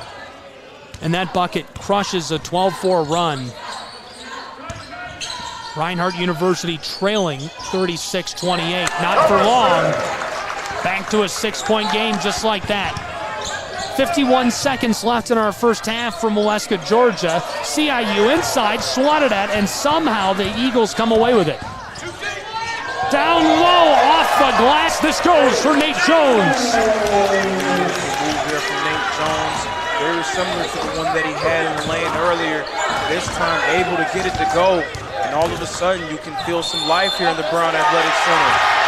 And that bucket crushes a 12-4 run. Reinhardt University trailing 36-28. Not for long. Back to a 6-point game just like that. 51 seconds left in our first half from Waleska, Georgia. CIU inside, swatted at, and somehow the Eagles come away with it. Down low, off the glass. This goes for Nate Jones. Move there from Nate Jones. Very similar to the one that he had in the lane earlier. This time able to get it to go. And all of a sudden you can feel some life here in the Brown Athletic Center.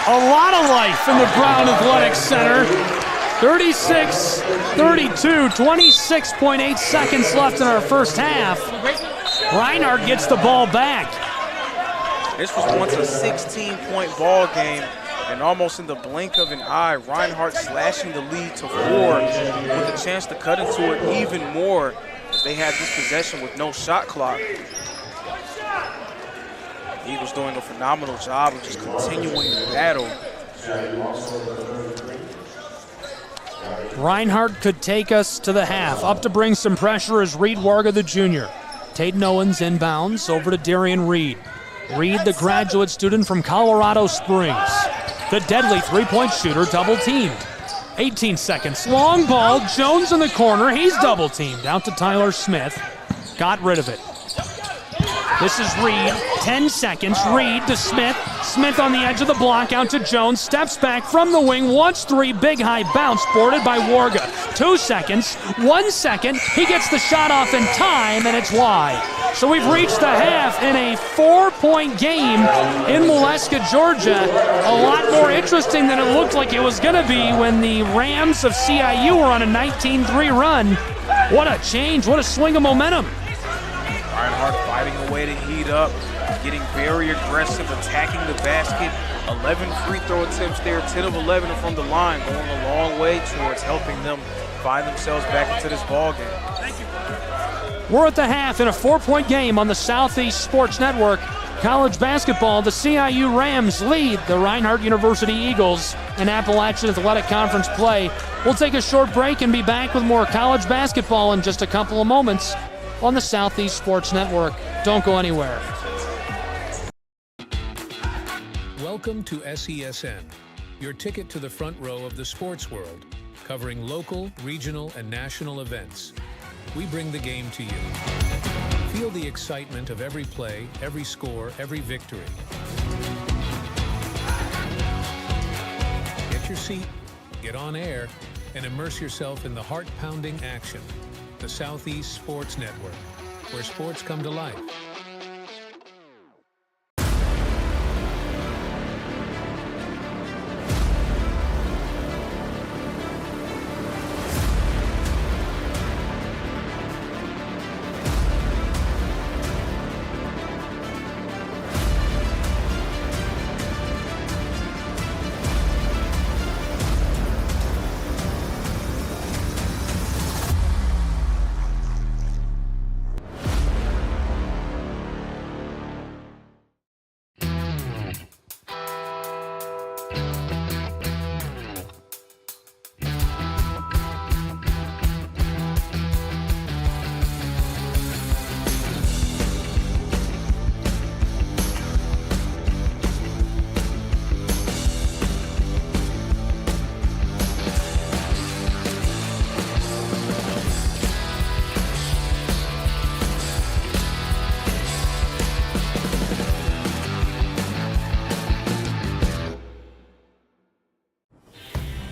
A lot of life in the Brown Athletic Center. 36-32, 26.8 seconds left in our first half. Reinhardt gets the ball back. This was once a 16-point ball game, and almost in the blink of an eye, Reinhardt slashing the lead to 4 with a chance to cut into it even more as they had this possession with no shot clock. The Eagles doing a phenomenal job of just continuing the battle. Reinhardt could take us to the half. Up to bring some pressure is Reed Warga, the junior. Tayden Owens inbounds over to Darian Reed. Reed, the graduate student from Colorado Springs. The deadly three-point shooter, double-teamed. 18 seconds, long ball, Jones in the corner, he's double-teamed. Out to Tyler Smith, got rid of it. This is Reed, 10 seconds, Reed to Smith. Smith on the edge of the block, out to Jones, steps back from the wing, wants three, big high bounce, boarded by Warga. 2 seconds, 1 second, he gets the shot off in time, and it's wide. So we've reached the half in a 4-point game in Waleska, Georgia. A lot more interesting than it looked like it was going to be when the Rams of CIU were on a 19-3 run. What a change, what a swing of momentum. Reinhardt fighting a way to heat up, getting very aggressive, attacking the basket. 11 free throw attempts there, 10 of 11 from the line, going a long way towards helping them find themselves back into this ball game. We're at the half in a 4-point game on the Southeast Sports Network. College basketball, the CIU Rams lead the Reinhardt University Eagles in Appalachian Athletic Conference play. We'll take a short break and be back with more college basketball in just a couple of moments on the Southeast Sports Network. Don't go anywhere. Welcome to SESN, your ticket to the front row of the sports world, covering local, regional, and national events. We bring the game to you. Feel the excitement of every play, every score, every victory. seat, get on air, and immerse yourself in the heart-pounding action. The Southeast Sports Network, where sports come to life.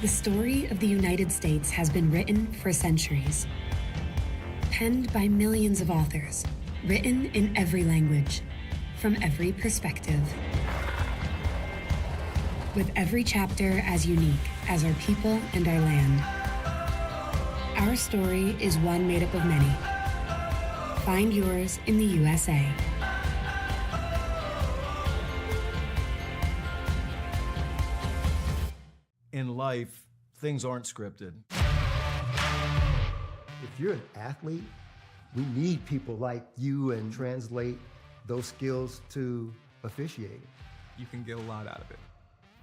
The story of the United States has been written for centuries. Penned by millions of authors, written in every language, from every perspective. With every chapter as unique as our people and our land. Our story is one made up of many. Find yours in the USA. In life, things aren't scripted. If you're an athlete, we need people like you and translate those skills to officiating. You can get a lot out of it.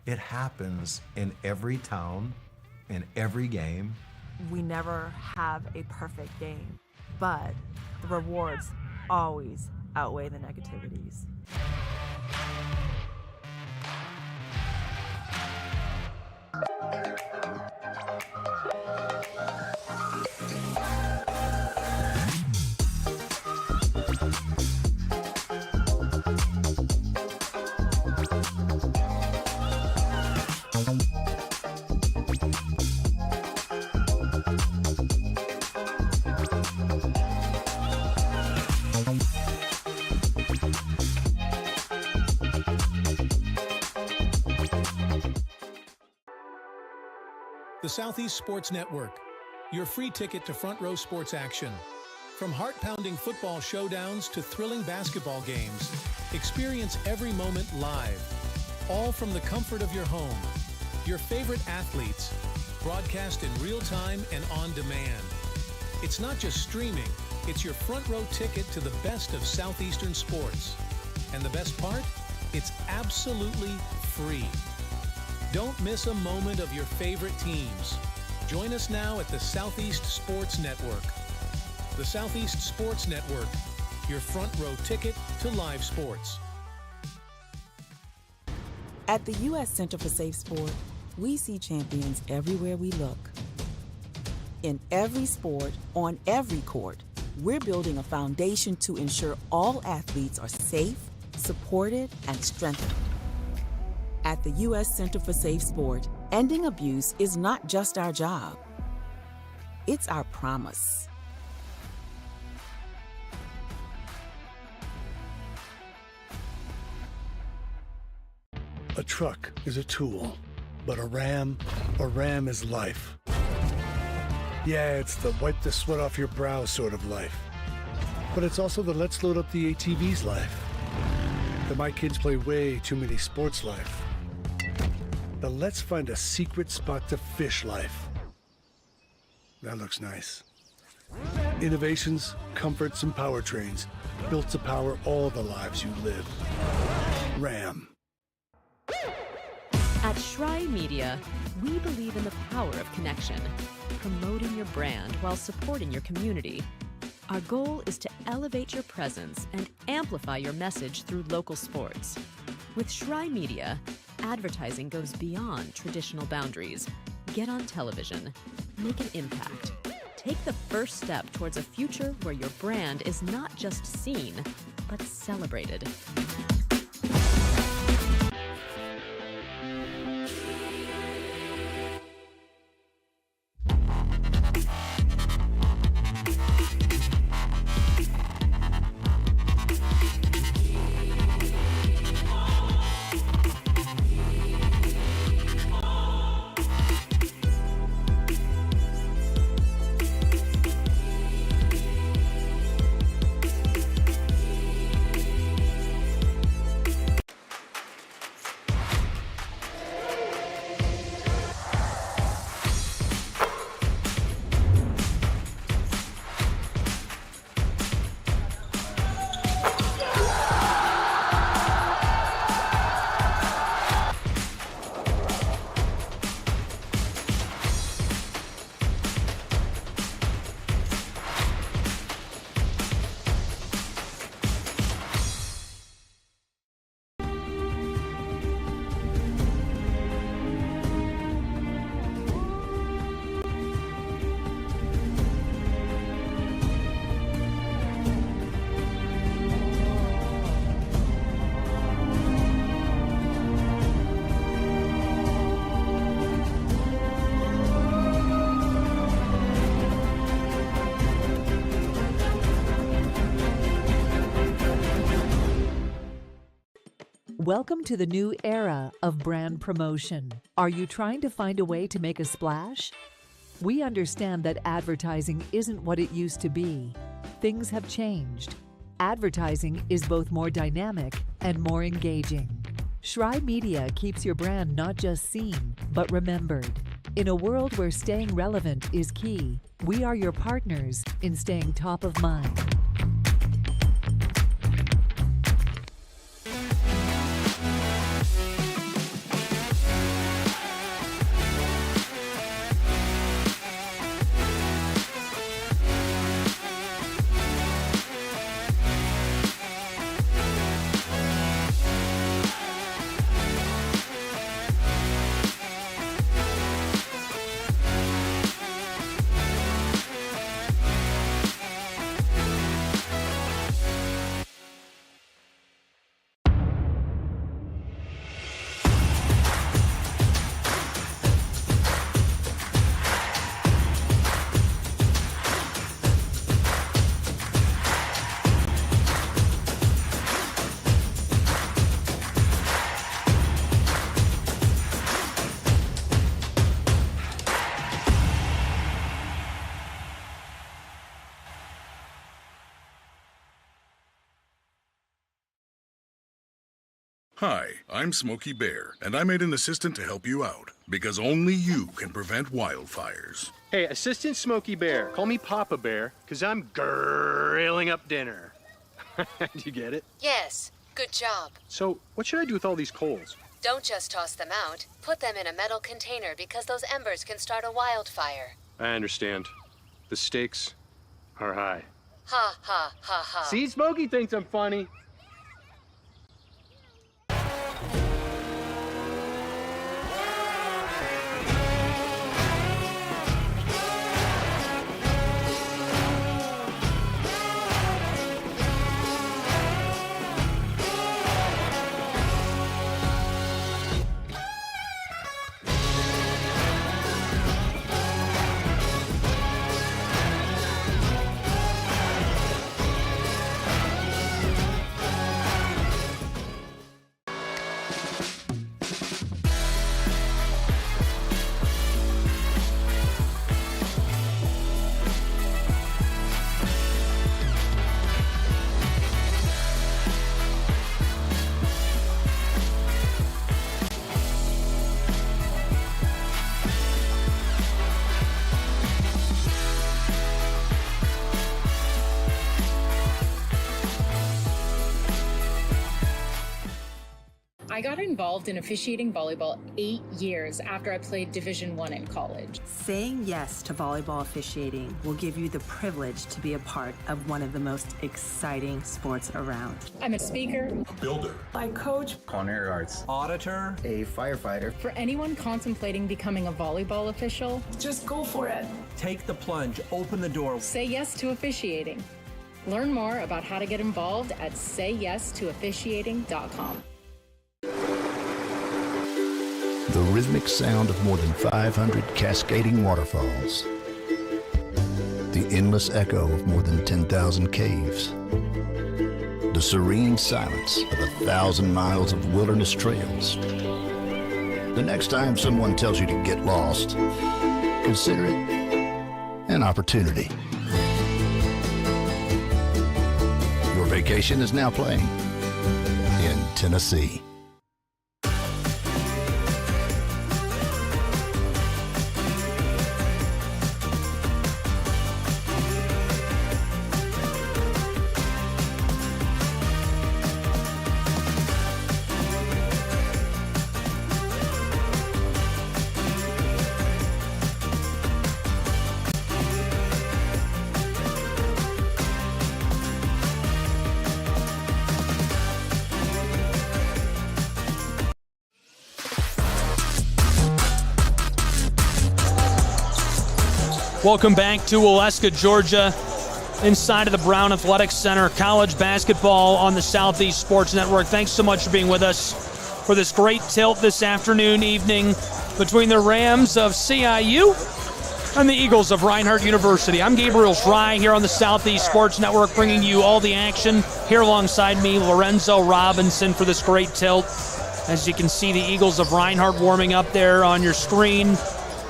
It happens in every town, in every game. We never have a perfect game, but the rewards always outweigh the negativities. The Southeast Sports Network, your free ticket to front row sports action. From heart-pounding football showdowns to thrilling basketball games, experience every moment live, all from the comfort of your home. Your favorite athletes, broadcast in real time and on demand. It's not just streaming, it's your front row ticket to the best of Southeastern sports. And the best part? It's absolutely free. Don't miss a moment of your favorite teams. Join us now at the Southeast Sports Network. The Southeast Sports Network, your front row ticket to live sports. At the U.S. Center for Safe Sport, we see champions everywhere we look. In every sport, on every court, we're building a foundation to ensure all athletes are safe, supported, and strengthened. At the U.S. Center for Safe Sport, ending abuse is not just our job. It's our promise. A truck is a tool, but a ram is life. Yeah, it's the wipe the sweat off your brow sort of life. But it's also the let's load up the ATV's life. The my kids play way too many sports life. The let's find a secret spot to fish life. That looks nice. Innovations, comforts, and powertrains built to power all the lives you live. Ram. At Schrei Media, we believe in the power of connection, promoting your brand while supporting your community. Our goal is to elevate your presence and amplify your message through local sports. With Schrei Media, advertising goes beyond traditional boundaries. Get on television, make an impact. Take the first step towards a future where your brand is not just seen, but celebrated. Welcome to the new era of brand promotion. Are you trying to find a way to make a splash? We understand that advertising isn't what it used to be. Things have changed. Advertising is both more dynamic and more engaging. Schrei Media keeps your brand not just seen, but remembered. In a world where staying relevant is key, we are your partners in staying top of mind. Hi, I'm Smokey Bear, and I made an assistant to help you out, because only you can prevent wildfires. Hey, Assistant Smokey Bear, call me Papa Bear, because I'm grilling up dinner. Do you get it? Yes, good job. So, what should I do with all these coals? Don't just toss them out. Put them in a metal container because those embers can start a wildfire. I understand. The stakes are high. Ha, ha, ha, ha. See, Smokey thinks I'm funny. I got involved in officiating volleyball 8 years after I played Division I in college. Saying yes to volleyball officiating will give you the privilege to be a part of one of the most exciting sports around. I'm a speaker, A builder. I coach. Culinary arts. Auditor. A firefighter. For anyone contemplating becoming a volleyball official, just go for it. Take the plunge. Open the door. Say yes to officiating. Learn more about how to get involved at sayyes2officiating.com. The rhythmic sound of more than 500 cascading waterfalls. The endless echo of more than 10,000 caves. The serene silence of 1,000 miles of wilderness trails. The next time someone tells you to get lost, consider it an opportunity. Your vacation is now playing in Tennessee. Welcome back to Waleska, Georgia, inside of the Brown Athletics Center, college basketball on the Southeast Sports Network. Thanks so much for being with us for this great tilt this afternoon, evening between the Rams of CIU and the Eagles of Reinhardt University. I'm Gabriel Schrei here on the Southeast Sports Network, bringing you all the action. Here alongside me, Lorenzo Robinson for this great tilt. As you can see, the Eagles of Reinhardt warming up there on your screen.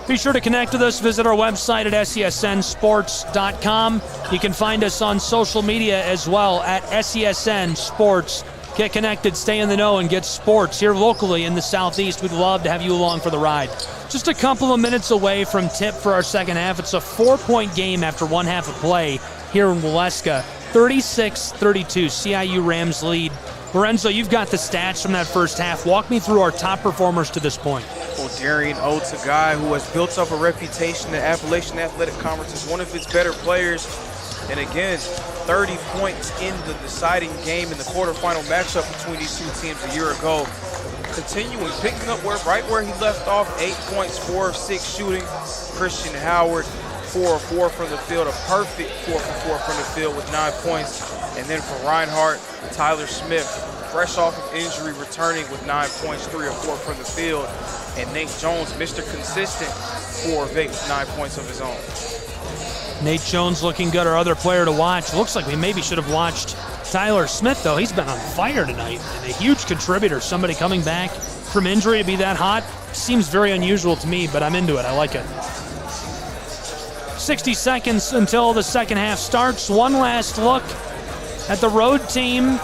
Be sure to connect with us. Visit our website at SESNsports.com. You can find us on social media as well at SESN Sports. Get connected, stay in the know, and get sports here locally in the Southeast. We'd love to have you along for the ride. Just a couple of minutes away from tip for our second half. It's a 4-point game after one half of play here in Waleska. 36-32, CIU Rams lead. Lorenzo, you've got the stats from that first half. Walk me through our top performers to this point. Well, Darian Oates, a guy who has built up a reputation in the Appalachian Athletic Conference as one of its better players. And again, 30 points in the deciding game in the quarterfinal matchup between these two teams a year ago. Continuing, picking up right where he left off, 8 points, 4 of 6 shooting. Christian Howard, 4 of 4 from the field, a perfect 4 for 4 from the field with 9 points. And then for Reinhardt, Tyler Smith, fresh off of injury, returning with 9 points, 3 of 4 from the field. And Nate Jones, Mr. Consistent, 4 of 8 with 9 points of his own. Nate Jones looking good, our other player to watch. Looks like we maybe should have watched Tyler Smith, though. He's been on fire tonight and a huge contributor. Somebody coming back from injury to be that hot seems very unusual to me, but I'm into it. I like it. 60 seconds until the second half starts. One last look at the road team.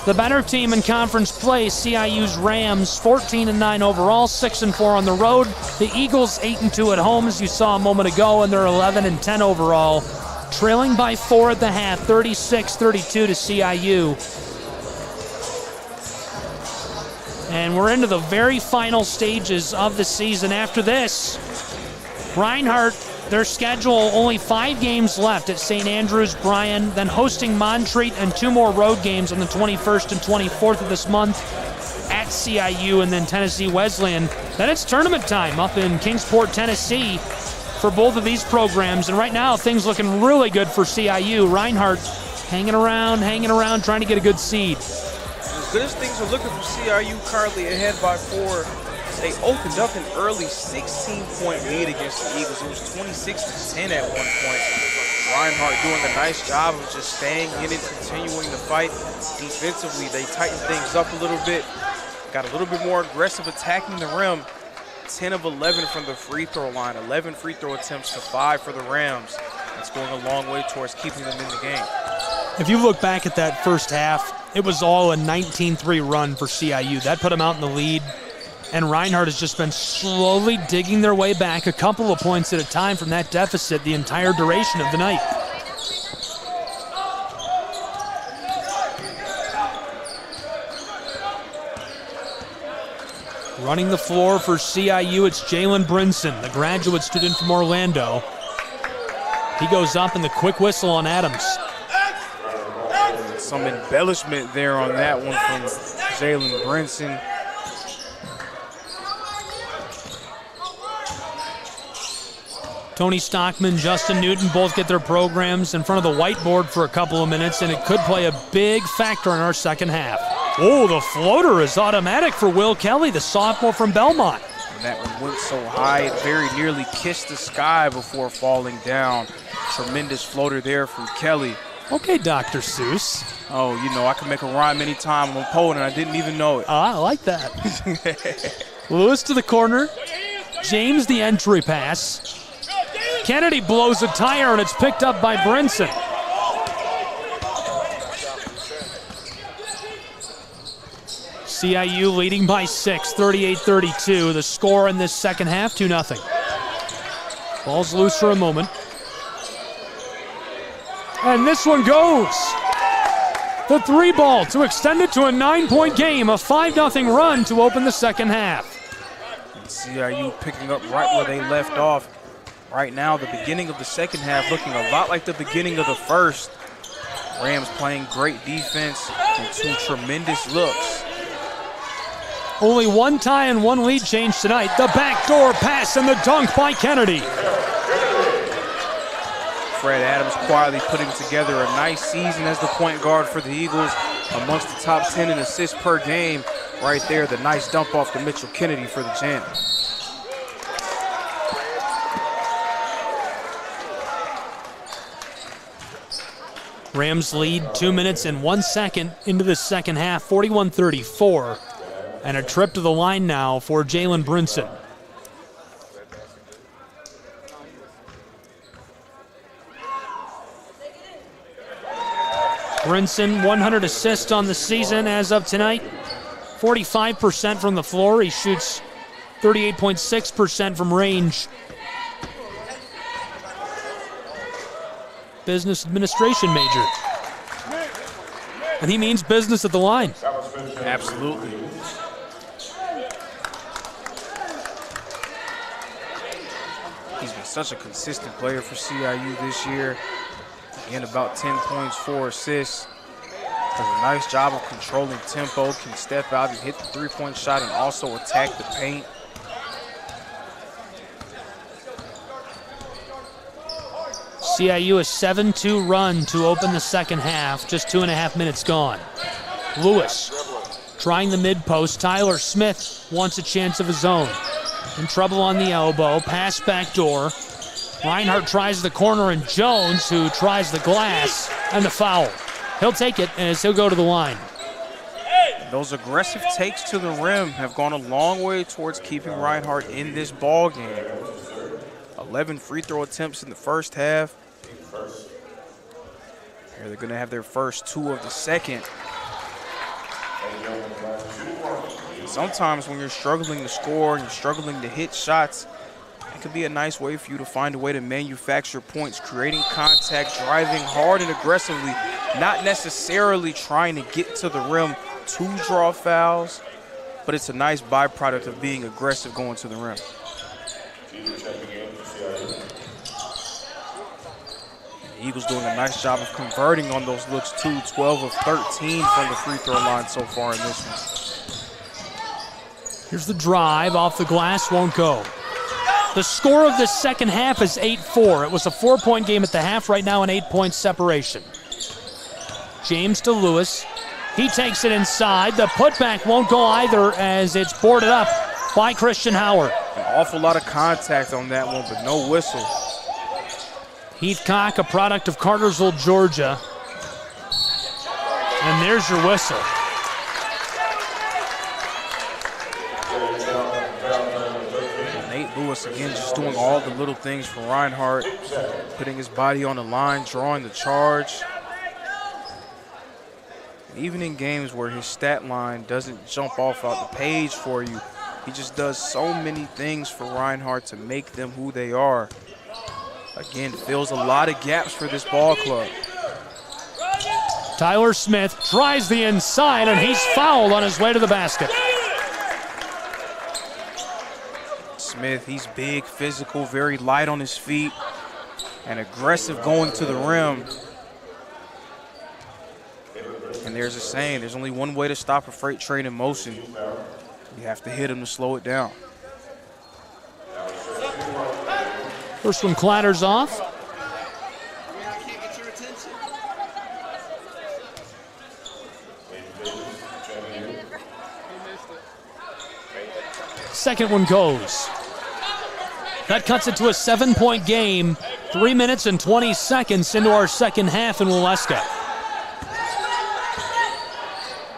The better team in conference play, CIU's Rams, 14-9 overall, 6-4 on the road. The Eagles 8-2 at home, as you saw a moment ago, and they're 11-10 overall. Trailing by 4 at the half, 36-32 to CIU. And we're into the very final stages of the season. After this, Reinhardt, their schedule, only 5 games left at St. Andrews Bryan, then hosting Montreat and 2 more road games on the 21st and 24th of this month at CIU and then Tennessee Wesleyan. Then it's tournament time up in Kingsport, Tennessee for both of these programs. And right now, things looking really good for CIU. Reinhardt hanging around, trying to get a good seed. As good as things are looking for CIU, currently ahead by 4. They opened up an early 16-point lead against the Eagles. It was 26-10 at one point. Reinhardt doing a nice job of just staying in and continuing the fight. Defensively, they tightened things up a little bit, got a little bit more aggressive attacking the rim. 10 of 11 from the free throw line, 11 free throw attempts to 5 for the Rams. That's going a long way towards keeping them in the game. If you look back at that first half, it was all a 19-3 run for CIU. That put them out in the lead. And Reinhardt has just been slowly digging their way back a couple of points at a time from that deficit the entire duration of the night. Running the floor for CIU, it's Jalen Brinson, the graduate student from Orlando. He goes up in the quick whistle on Adams. Some embellishment there on that one from Jalen Brinson. Tony Stockman, Justin Newton both get their programs in front of the whiteboard for a couple of minutes, and it could play a big factor in our second half. Oh, the floater is automatic for Will Kelly, the sophomore from Belmont. And that one went so high, it very nearly kissed the sky before falling down. Tremendous floater there from Kelly. Okay, Dr. Seuss. Oh, you know, I can make a rhyme anytime on poet, and I didn't even know it. I like that. Lewis to the corner. James the entry pass. Kennedy blows a tire, and it's picked up by Brinson. CIU leading by 6, 38-32. The score in this second half, 2-0. Ball's loose for a moment. And this one goes. The 3-ball to extend it to a 9-point game, a 5-0 run to open the second half. And CIU picking up right where they left off. Right now, the beginning of the second half looking a lot like the beginning of the first. Rams playing great defense and 2 tremendous looks. Only 1 tie and 1 lead change tonight. The backdoor pass and the dunk by Kennedy. Fred Adams quietly putting together a nice season as the point guard for the Eagles, amongst the top 10 in assists per game. Right there, the nice dump off to Mitchell Kennedy for the jam. Rams lead 2 minutes and 1 second into the second half, 41-34. And a trip to the line now for Jalen Brinson. Brinson, 100 assists on the season as of tonight. 45% from the floor. He shoots 38.6% from range. Business administration major. And he means business at the line. Absolutely. He's been such a consistent player for CIU this year. Again, about 10 points, 4 assists. Does a nice job of controlling tempo, can step out and hit the three-point shot and also attack the paint. CIU a 7-2 run to open the second half, just 2.5 minutes gone. Lewis trying the mid-post. Tyler Smith wants a chance of his own. In trouble on the elbow, pass back door. Reinhardt tries the corner, and Jones, who tries the glass, and the foul. He'll take it as he'll go to the line. Those aggressive takes to the rim have gone a long way towards keeping Reinhardt in this ball game. 11 free throw attempts in the first half. Here they're going to have their first 2 of the second. Sometimes when you're struggling to score and you're struggling to hit shots, it could be a nice way for you to find a way to manufacture points, creating contact, driving hard and aggressively, not necessarily trying to get to the rim to draw fouls, but it's a nice byproduct of being aggressive going to the rim. The Eagles doing a nice job of converting on those looks too, 12 of 13 from the free throw line so far in this one. Here's the drive, off the glass, won't go. The score of the second half is 8-4. It was a 4-point game at the half, right now an 8-point separation. James to Lewis. He takes it inside. The putback won't go either as it's boarded up by Christian Howard. An awful lot of contact on that one, but no whistle. Heathcock, a product of Cartersville, Georgia. And there's your whistle. Nate Lewis again just doing all the little things for Reinhardt, putting his body on the line, drawing the charge. Even in games where his stat line doesn't jump off out the page for you, he just does so many things for Reinhardt to make them who they are. Again, fills a lot of gaps for this ball club. Tyler Smith tries the inside, and he's fouled on his way to the basket. Smith, he's big, physical, very light on his feet, and aggressive going to the rim. And there's a saying, there's only one way to stop a freight train in motion. You have to hit him to slow it down. First one clatters off. Second one goes. That cuts it to a 7-point game, 3 minutes and 20 seconds into our second half in Waleska.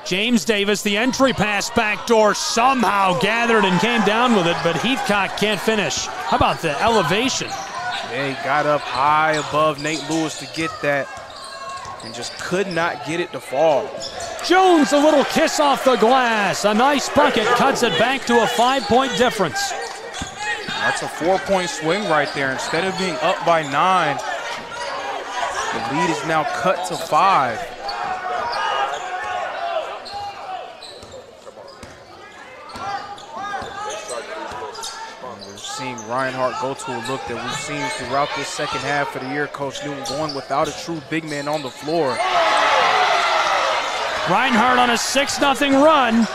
James Davis, the entry pass backdoor, somehow gathered and came down with it, but Heathcock can't finish. How about the elevation? Yeah, he got up high above Nate Lewis to get that and just could not get it to fall. Jones, a little kiss off the glass. A nice bucket cuts it back to a 5-point difference. That's a 4-point swing right there. Instead of being up by 9, the lead is now cut to 5. Seeing Reinhardt go to a look that we've seen throughout this second half of the year. Coach Newton going without a true big man on the floor. Reinhardt on a 6-0 run.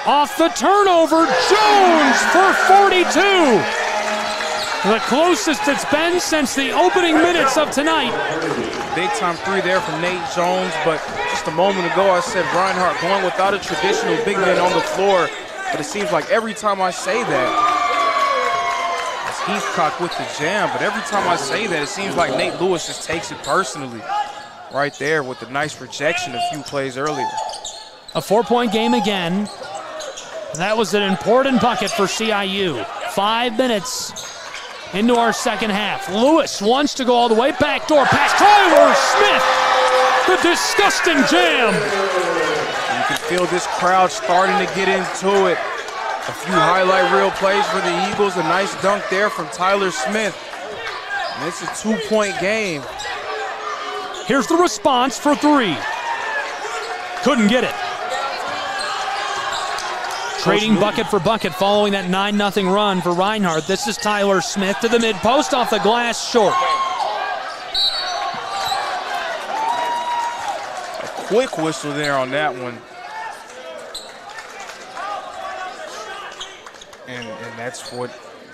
Off the turnover, Jones for 42. The closest it's been since the opening minutes of tonight. Big time 3 there from Nate Jones, but just a moment ago I said Reinhardt going without a traditional big man on the floor. But it seems like every time I say that, Heathcock with the jam, but every time I say that, it seems like Nate Lewis just takes it personally. right there with a nice rejection a few plays earlier. A 4-point game again. That was an important bucket for CIU. 5 minutes into our second half. Lewis wants to go all the way. Backdoor pass. Tyler Smith. The disgusting jam. You can feel this crowd starting to get into it. A few highlight reel plays for the Eagles. A nice dunk there from Tyler Smith. And it's a 2-point game. Here's the response for 3. Couldn't get it. Trading bucket for bucket following that 9-0 run for Reinhardt. This is Tyler Smith to the mid-post off the glass, short. A quick whistle there on that one. And that's what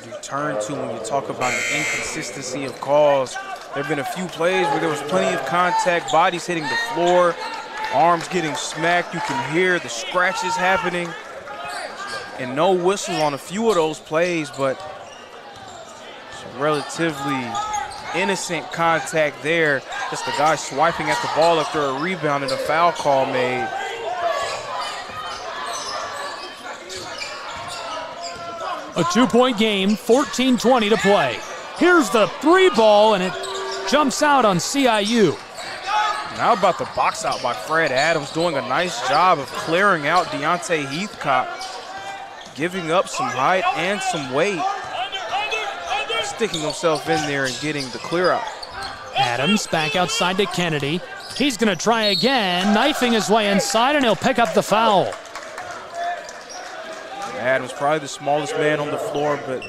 you turn to when you talk about the inconsistency of calls. There have been a few plays where there was plenty of contact, bodies hitting the floor, arms getting smacked. You can hear the scratches happening. And no whistle on a few of those plays, but some relatively innocent contact there. Just the guy swiping at the ball after a rebound and a foul call made. A 2-point game, 14:20 to play. Here's the 3 ball, and it jumps out on CIU. Now about the box out by Fred Adams, doing a nice job of clearing out Deontay Heathcock, giving up some height and some weight, sticking himself in there and getting the clear out. Adams back outside to Kennedy. He's going to try again, knifing his way inside, and he'll pick up the foul. Adams probably the smallest man on the floor, but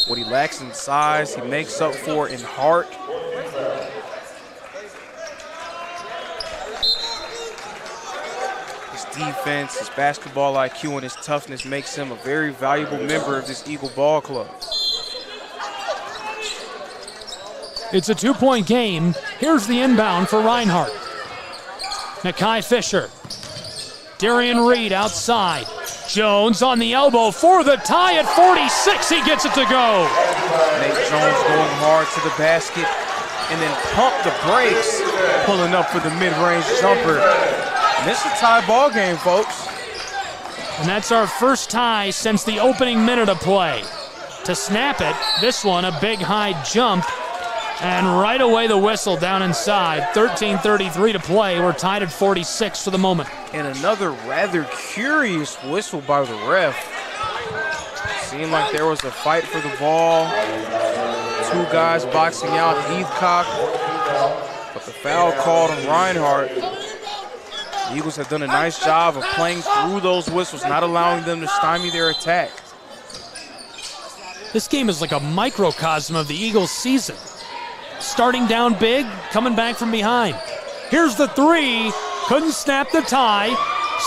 what he lacks in size, he makes up for in heart. His defense, his basketball IQ, and his toughness makes him a very valuable member of this Eagle ball club. It's a 2-point game. Here's the inbound for Reinhardt. Nakai Fisher. Darian Reed outside. Jones on the elbow for the tie at 46. He gets it to go. Nate Jones going hard to the basket and then pump the brakes, pulling up for the mid-range jumper. And it's a tie ball game, folks. And that's our first tie since the opening minute of play. To snap it, this one a big high jump. And right away the whistle down inside. 13:33 to play. We're tied at 46 for the moment. And another rather curious whistle by the ref. Seemed like there was a fight for the ball. 2 guys boxing out Heathcock. But the foul called on Reinhardt. The Eagles have done a nice job of playing through those whistles, not allowing them to stymie their attack. This game is like a microcosm of the Eagles' season. Starting down big, coming back from behind. Here's the 3, couldn't snap the tie.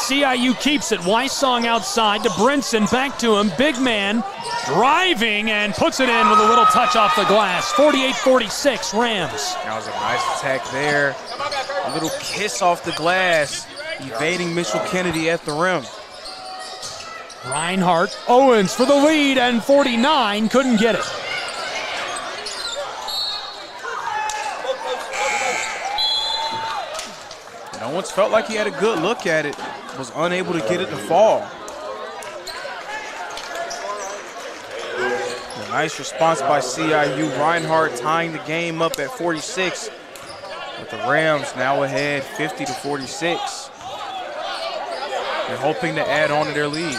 CIU keeps it. Wysong outside to Brinson, back to him. Big man driving and puts it in with a little touch off the glass. 48-46 Rams. That was a nice attack there. A little kiss off the glass, evading Mitchell Kennedy at the rim. Reinhardt, Owens for the lead, and 49 couldn't get it. No one's felt like he had a good look at it, was unable to get it to fall. A nice response by CIU. Reinhardt tying the game up at 46, with the Rams now ahead 50-46. They're hoping to add on to their lead.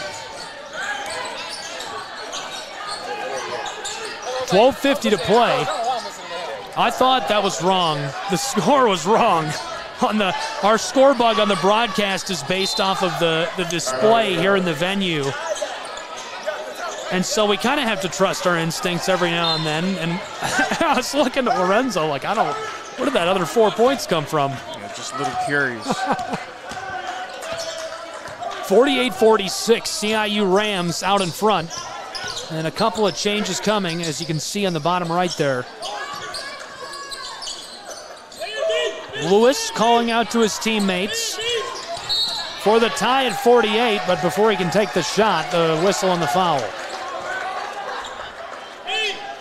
12:50 to play. I thought that was wrong. The score was wrong. Our score bug on the broadcast is based off of the display here in the venue. And so we kind of have to trust our instincts every now and then. And I was looking at Lorenzo like, where did that other 4 points come from? Yeah, just a little curious. 48-46, CIU Rams out in front. And a couple of changes coming, as you can see on the bottom right there. Lewis calling out to his teammates for the tie at 48, but before he can take the shot, the whistle on the foul.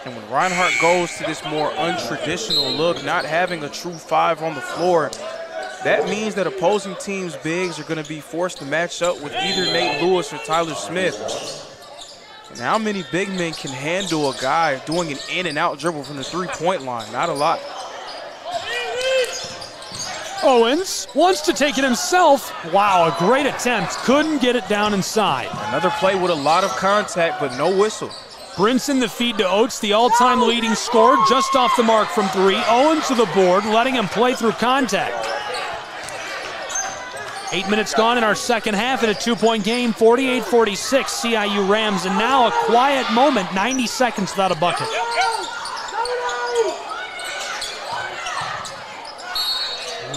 And when Reinhardt goes to this more untraditional look, not having a true 5 on the floor, That means that opposing teams' bigs are going to be forced to match up with either Nate Lewis or Tyler Smith. And how many big men can handle a guy doing an in-and-out dribble from the three-point line? Not a lot. Owens wants to take it himself. Wow, a great attempt. Couldn't get it down inside. Another play with a lot of contact, but no whistle. Brinson the feed to Oates, the all-time leading scorer, just off the mark from three. Owens to the board, letting him play through contact. 8 minutes gone in our second half in a 2-point game, 48-46 CIU Rams, and now a quiet moment, 90 seconds without a bucket.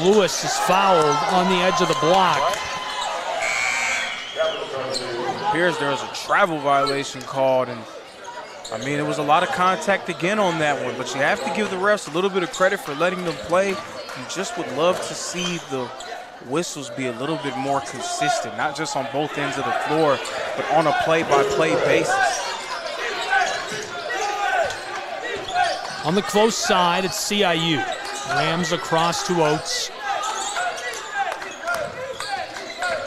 Lewis is fouled on the edge of the block. It appears there was a travel violation called, and I mean, there was a lot of contact again on that one, but you have to give the refs a little bit of credit for letting them play. You just would love to see the whistles be a little bit more consistent, not just on both ends of the floor, but on a play-by-play basis. On the close side, it's CIU. Rams across to Oates.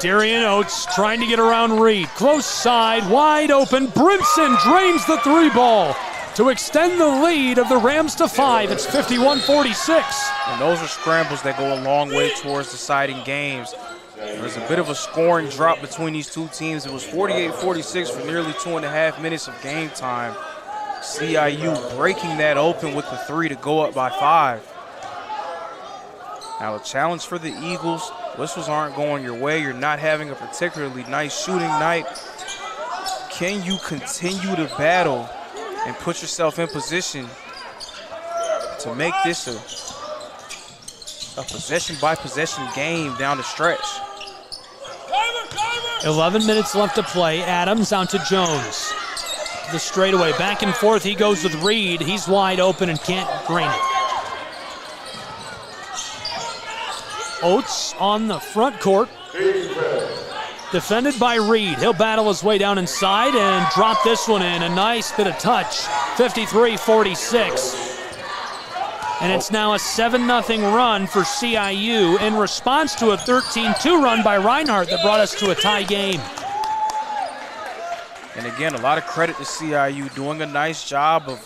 Darian Oates trying to get around Reed. Close side, wide open. Brinson drains the three ball to extend the lead of the Rams to 5. It's 51-46. And those are scrambles that go a long way towards deciding games. There's a bit of a scoring drop between these two teams. It was 48-46 for nearly 2.5 minutes of game time. CIU breaking that open with the three to go up by 5. Now a challenge for the Eagles. Whistles aren't going your way. You're not having a particularly nice shooting night. Can you continue to battle and put yourself in position to make this a possession-by-possession game down the stretch? 11 minutes left to play. Adams out to Jones. The straightaway, back and forth. He goes with Reed. He's wide open and can't drain it. Oates on the front court. Defended by Reed. He'll battle his way down inside and drop this one in. A nice bit of touch. 53-46. And it's now a 7-0 run for CIU in response to a 13-2 run by Reinhardt that brought us to a tie game. And again, a lot of credit to CIU doing a nice job of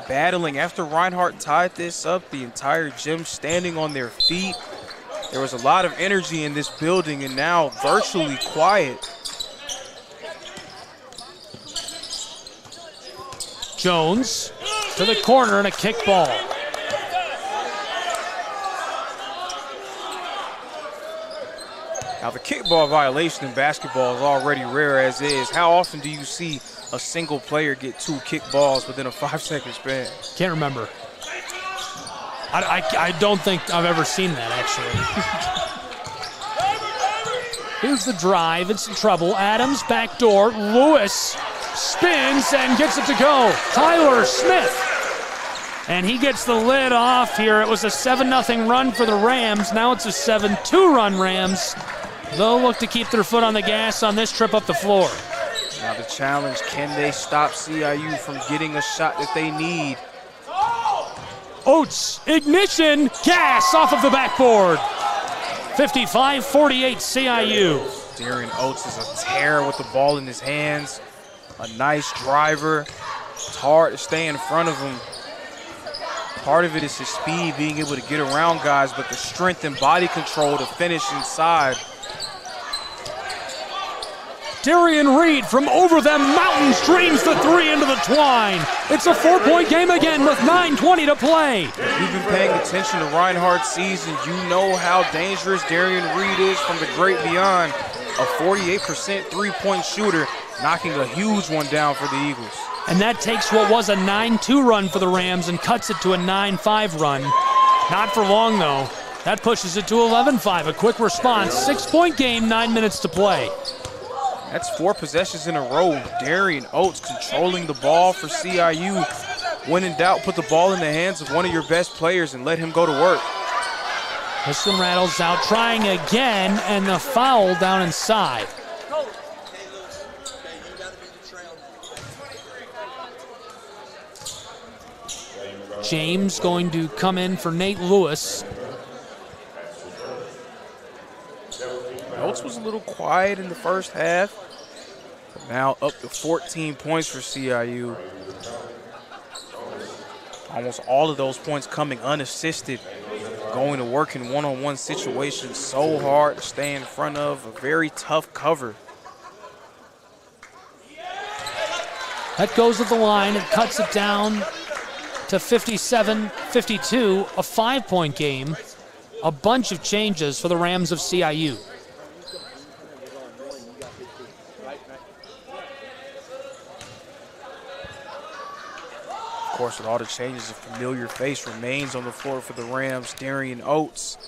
battling. After Reinhardt tied this up, the entire gym standing on their feet. There was a lot of energy in this building, and now virtually quiet. Jones to the corner and a kick ball. Now the kickball violation in basketball is already rare as is. How often do you see a single player get 2 kick balls within a 5-second span? Can't remember. I don't think I've ever seen that, actually. Here's the drive. It's in trouble. Adams, backdoor. Lewis spins and gets it to go. Tyler Smith. And he gets the lid off here. It was a 7-0 run for the Rams. Now it's a 7-2 run Rams. They'll look to keep their foot on the gas on this trip up the floor. Now the challenge, can they stop CIU from getting a shot that they need? Oates, ignition, gas off of the backboard. 55-48 CIU. Darian Oates is a terror with the ball in his hands. A nice driver. It's hard to stay in front of him. Part of it is his speed, being able to get around guys, but the strength and body control to finish inside. Darian Reed from over them mountains drains the three into the twine. It's a 4-point game again with 9:20 to play. If you've been paying attention to Reinhardt's season, you know how dangerous Darian Reed is from the great beyond. A 48% three-point shooter, knocking a huge one down for the Eagles. And that takes what was a 9-2 run for the Rams and cuts it to a 9-5 run. Not for long, though. That pushes it to 11-5. A quick response. 6-point game, 9 minutes to play. That's 4 possessions in a row. Darian Oates controlling the ball for CIU. When in doubt, put the ball in the hands of one of your best players and let him go to work. This one rattles out, trying again, and the foul down inside. James going to come in for Nate Lewis. was a little quiet in the first half. But now up to 14 points for CIU. Almost all of those points coming unassisted. Going to work in one-on-one situations so hard to stay in front of a very tough cover. That goes at the line. It cuts it down to 57-52, a 5-point game. A bunch of changes for the Rams of CIU. Of course, with all the changes, a familiar face remains on the floor for the Rams, Darian Oates.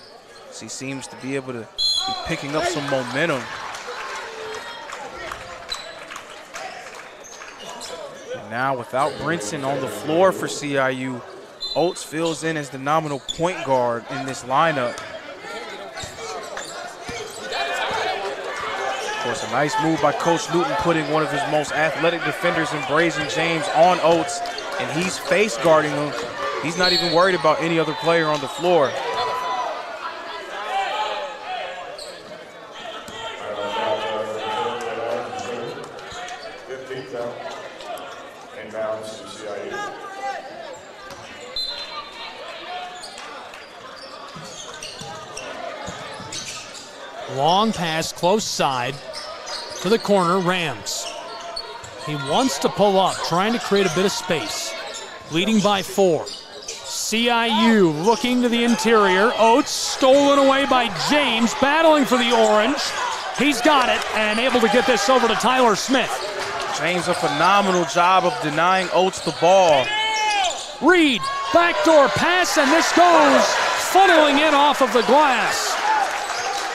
As he seems to be able to be picking up some momentum. And now without Brinson on the floor for CIU, Oates fills in as the nominal point guard in this lineup. Of course, a nice move by Coach Newton, putting one of his most athletic defenders in Brazen James on Oates, and he's face guarding him. He's not even worried about any other player on the floor. Long pass, close side to the corner, Rams. He wants to pull up, trying to create a bit of space. Leading by 4. CIU looking to the interior. Oates stolen away by James, battling for the orange. He's got it and able to get this over to Tyler Smith. James, a phenomenal job of denying Oates the ball. Reed, backdoor pass, and this goes funneling in off of the glass.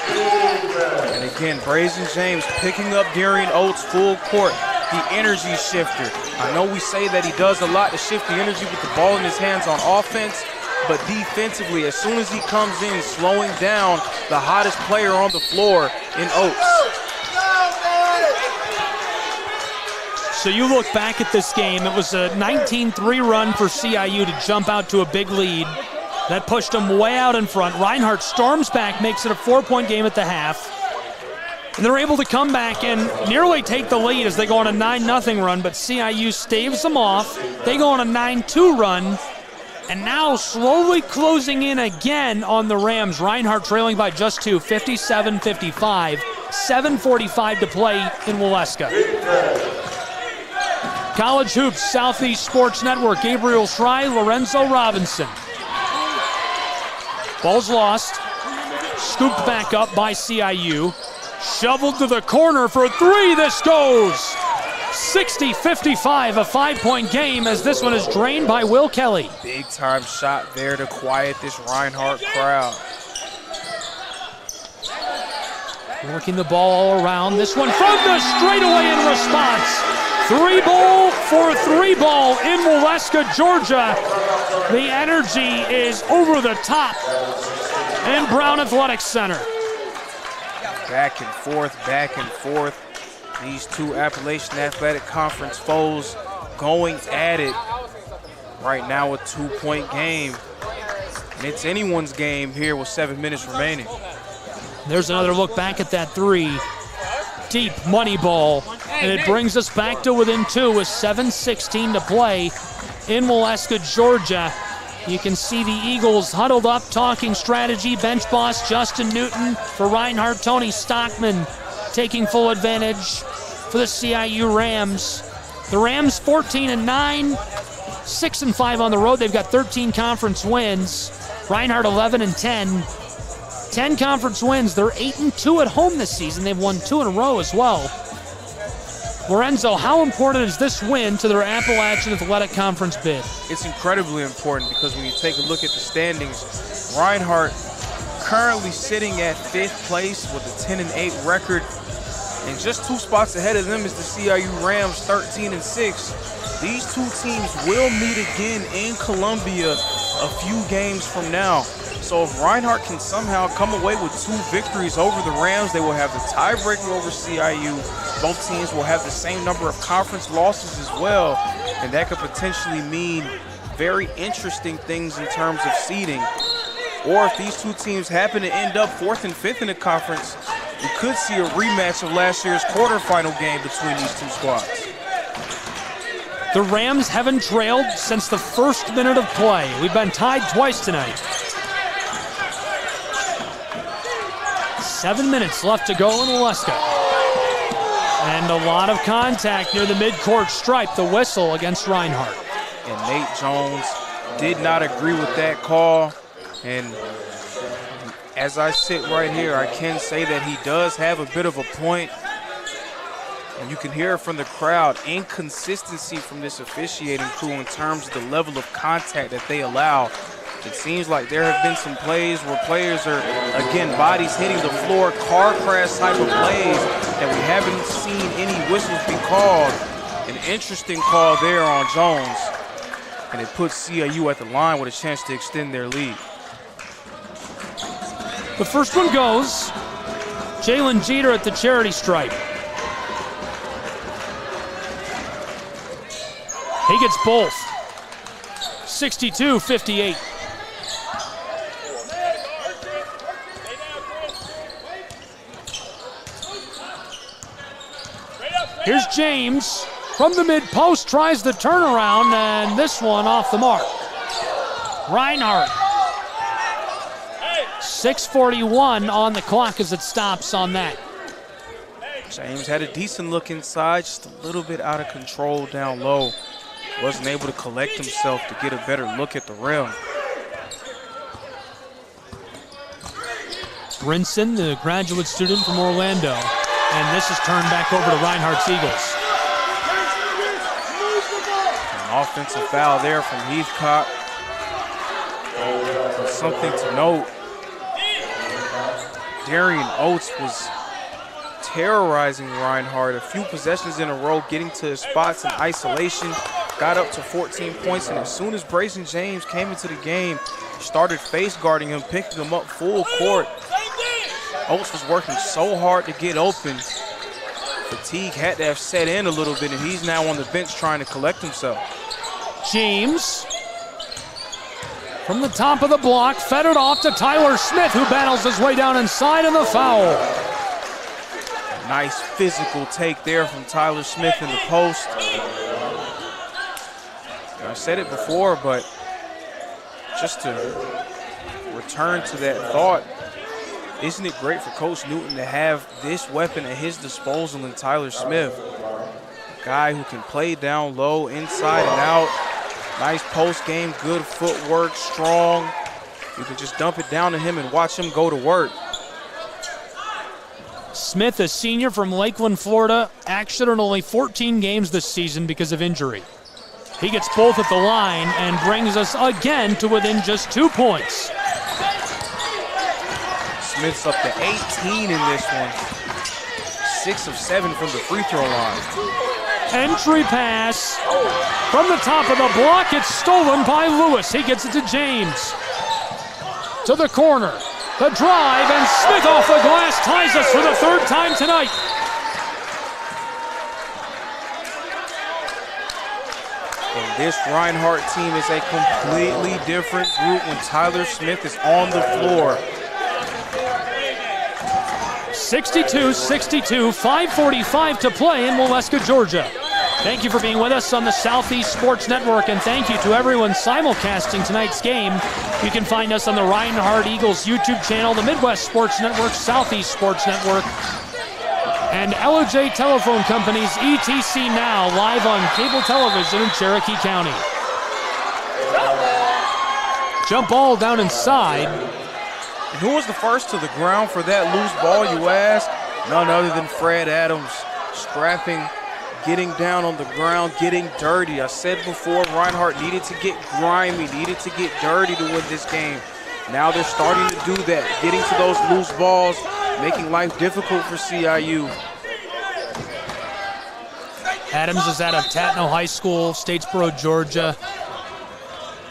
And again, Brazen James picking up Darian Oates full court, the energy shifter. I know we say that he does a lot to shift the energy with the ball in his hands on offense, but defensively, as soon as he comes in, slowing down the hottest player on the floor in Oates. So you look back at this game, it was a 19-3 run for CIU to jump out to a big lead. That pushed them way out in front. Reinhardt storms back, makes it a 4-point game at the half. And they're able to come back and nearly take the lead as they go on a 9-0 run, but CIU staves them off. They go on a 9-2 run, and now slowly closing in again on the Rams. Reinhardt trailing by just 2, 57-55. 7:45 to play in Waleska. College Hoops, Southeast Sports Network, Gabriel Schrei, Lorenzo Robinson. Ball's lost. Scooped back up by CIU. Shoveled to the corner for 3. This goes. 60-55, a 5-point game as this one is drained by Will Kelly. Big time shot there to quiet this Reinhardt crowd. Working the ball all around. This one from the straightaway in response. 3-ball for 3-ball in Waleska, Georgia. The energy is over the top in Brown Athletics Center. Back and forth, back and forth. These two Appalachian Athletic Conference foes going at it. Right now a 2-point game. And it's anyone's game here with 7 minutes remaining. There's another look back at that 3. Deep money ball. And it brings us back to within 2 with 7:16 to play in Waleska, Georgia. You can see the Eagles huddled up, talking strategy. Bench boss Justin Newton for Reinhardt. Tony Stockman taking full advantage for the CIU Rams. The Rams 14-9, 6-5 on the road. They've got 13 conference wins. Reinhardt 11-10. 10 conference wins. They're 8-2 at home this season. They've won 2 in a row as well. Lorenzo, how important is this win to their Appalachian Athletic Conference bid? It's incredibly important because when you take a look at the standings, Reinhardt currently sitting at 5th place with a 10-8 record, and just 2 spots ahead of them is the CIU Rams, 13-6. These two teams will meet again in Columbia a few games from now. So if Reinhardt can somehow come away with 2 victories over the Rams, they will have the tiebreaker over CIU. Both teams will have the same number of conference losses as well, and that could potentially mean very interesting things in terms of seeding. Or if these two teams happen to end up 4th and 5th in the conference, we could see a rematch of last year's quarterfinal game between these two squads. The Rams haven't trailed since the first minute of play. We've been tied twice tonight. 7 minutes left to go in Waleska. And a lot of contact near the midcourt stripe, the whistle against Reinhardt. And Nate Jones did not agree with that call. And as I sit right here, I can say that he does have a bit of a point. And you can hear it from the crowd, inconsistency from this officiating crew in terms of the level of contact that they allow. It seems like there have been some plays where players are, again, bodies hitting the floor, car crash type of plays that we haven't seen any whistles be called. An interesting call there on Jones. And it puts CIU at the line with a chance to extend their lead. The first one goes. Jalen Jeter at the charity stripe. He gets both. 62-58. Here's James from the mid-post, tries the turnaround, and this one off the mark. Reinhardt. 6:41 on the clock as it stops on that. James had a decent look inside, just a little bit out of control down low. Wasn't able to collect himself to get a better look at the rim. Brinson, the graduate student from Orlando. And this is turned back over to Reinhardt's Eagles. An offensive foul there from Heathcock. And something to note, Darian Oates was terrorizing Reinhardt. A few possessions in a row, getting to his spots in isolation. Got up to 14 points, and as soon as Brayson James came into the game, started face guarding him, picking him up full court. Oates was working so hard to get open. Fatigue had to have set in a little bit, and he's now on the bench trying to collect himself. James from the top of the block, fed it off to Tyler Smith, who battles his way down inside, and the foul. Nice physical take there from Tyler Smith in the post. I said it before, but just to return to that thought, isn't it great for Coach Newton to have this weapon at his disposal in Tyler Smith? A guy who can play down low, inside and out. Nice post game, good footwork, strong. You can just dump it down to him and watch him go to work. Smith, a senior from Lakeland, Florida, action in only 14 games this season because of injury. He gets both at the line and brings us again to within just 2 points. Smith's up to 18 in this one. 6 of 7 from the free throw line. Entry pass from the top of the block. It's stolen by Lewis. He gets it to James. To the corner. The drive, and Smith off the glass ties us for the third time tonight. And this Reinhardt team is a completely different group when Tyler Smith is on the floor. 62-62, 5:45 to play in Waleska, Georgia. Thank you for being with us on the Southeast Sports Network, and thank you to everyone simulcasting tonight's game. You can find us on the Reinhardt Eagles YouTube channel, the Midwest Sports Network, Southeast Sports Network, and LOJ Telephone Company's ETC Now, live on cable television in Cherokee County. Jump ball down inside. And who was the first to the ground for that loose ball, you ask? None other than Fred Adams, scrapping, getting down on the ground, getting dirty. I said before, Reinhardt needed to get grimy, needed to get dirty to win this game. Now they're starting to do that, getting to those loose balls, making life difficult for CIU. Adams is out of Tatno High School, Statesboro, Georgia.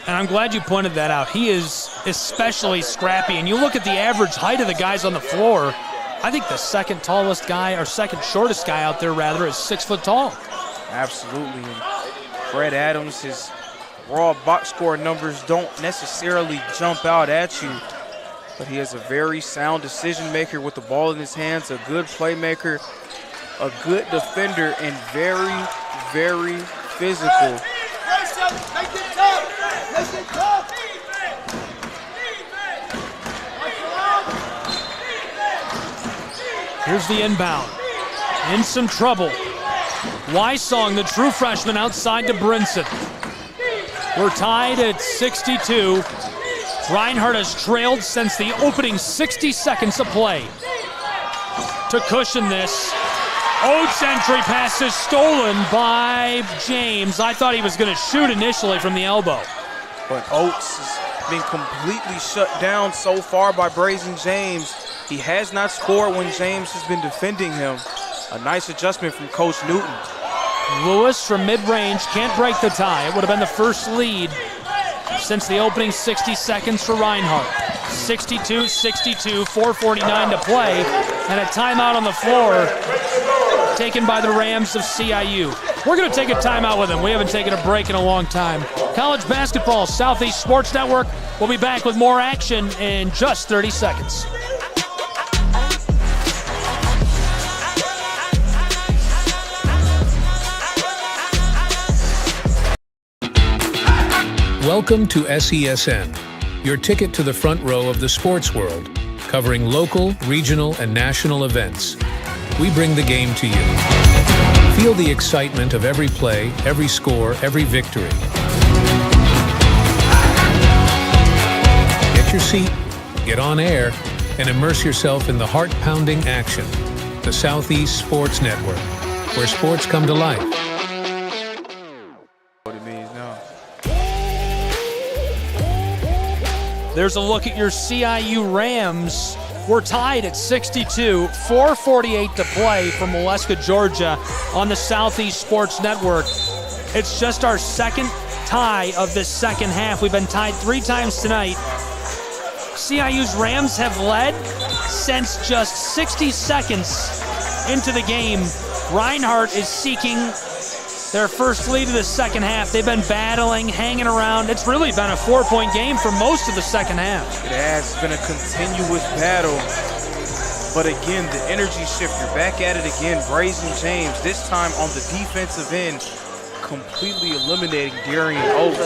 And I'm glad you pointed that out. He is especially scrappy. And you look at the average height of the guys on the floor, I think the second tallest guy, or second shortest guy out there, rather, is 6 foot tall. Absolutely. And Fred Adams, his raw box score numbers don't necessarily jump out at you. but he is a very sound decision maker with the ball in his hands, a good playmaker, a good defender, and very, very physical. Here's the inbound. In some trouble. Wysong, the true freshman, outside to Brinson. We're tied at 62. Reinhardt has trailed since the opening 60 seconds of play. To cushion this, Oates' entry pass is stolen by James. I thought he was going to shoot initially from the elbow. But Oates has been completely shut down so far by Brazen James. He has not scored when James has been defending him. A nice adjustment from Coach Newton. Lewis from mid-range can't break the tie. It would have been the first lead since the opening 60 seconds for Reinhardt. 62-62, 4:49 to play, and a timeout on the floor taken by the Rams of CIU. We're going to take a timeout with them. We haven't taken a break in a long time. College basketball, Southeast Sports Network. We'll be back with more action in just 30 seconds. Welcome to SESN, your ticket to the front row of the sports world, covering local, regional, and national events. We bring the game to you. Feel the excitement of every play, every score, every victory. Get your seat, get on air, and immerse yourself in the heart-pounding action. The Southeast Sports Network, where sports come to life. There's a look at your CIU Rams. We're tied at 62, 4:48 to play from Waleska, Georgia on the Southeast Sports Network. It's just our second tie of this second half. We've been tied 3 times tonight. CIU's Rams have led since just 60 seconds into the game. Reinhardt is seeking their first lead of the second half. They've been battling, hanging around. It's really been a 4-point game for most of the second half. It has been a continuous battle. But again, the energy shift, you're back at it again. Brazen James, this time on the defensive end, completely eliminating Darian Oates.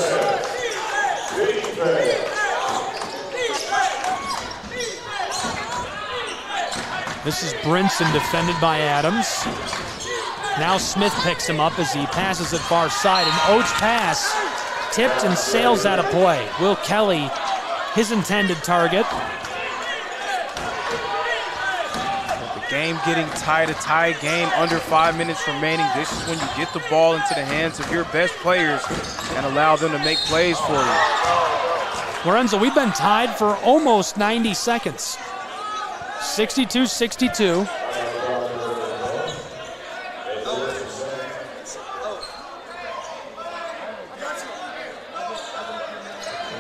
This is Brinson defended by Adams. Now Smith picks him up as he passes it far side. An Oates pass tipped and sails out of play. Will Kelly, his intended target. The game getting tied, a tie game, under 5 minutes remaining. This is when you get the ball into the hands of your best players and allow them to make plays for you. Lorenzo, we've been tied for almost 90 seconds. 62-62.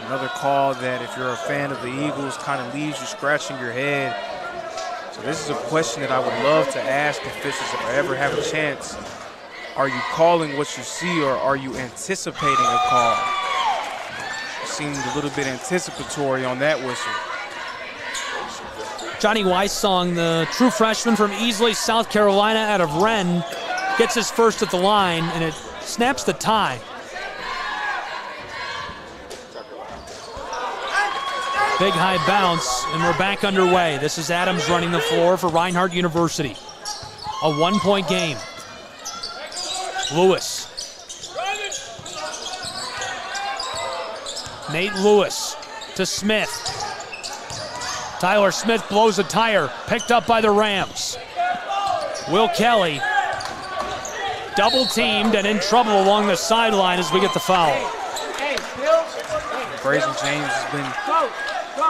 Another call that, if you're a fan of the Eagles, kind of leaves you scratching your head. So this is a question that I would love to ask officials if I ever have a chance. Are you calling what you see, or are you anticipating a call? It seemed a little bit anticipatory on that whistle. Johnny Wysong, the true freshman from Easley, South Carolina, out of Wren, gets his first at the line, and it snaps the tie. Big high bounce, and we're back underway. This is Adams running the floor for Reinhardt University. A 1-point game. Lewis. Nate Lewis to Smith. Tyler Smith blows a tire, picked up by the Rams. Will Kelly double teamed and in trouble along the sideline as we get the foul. Brazen James has been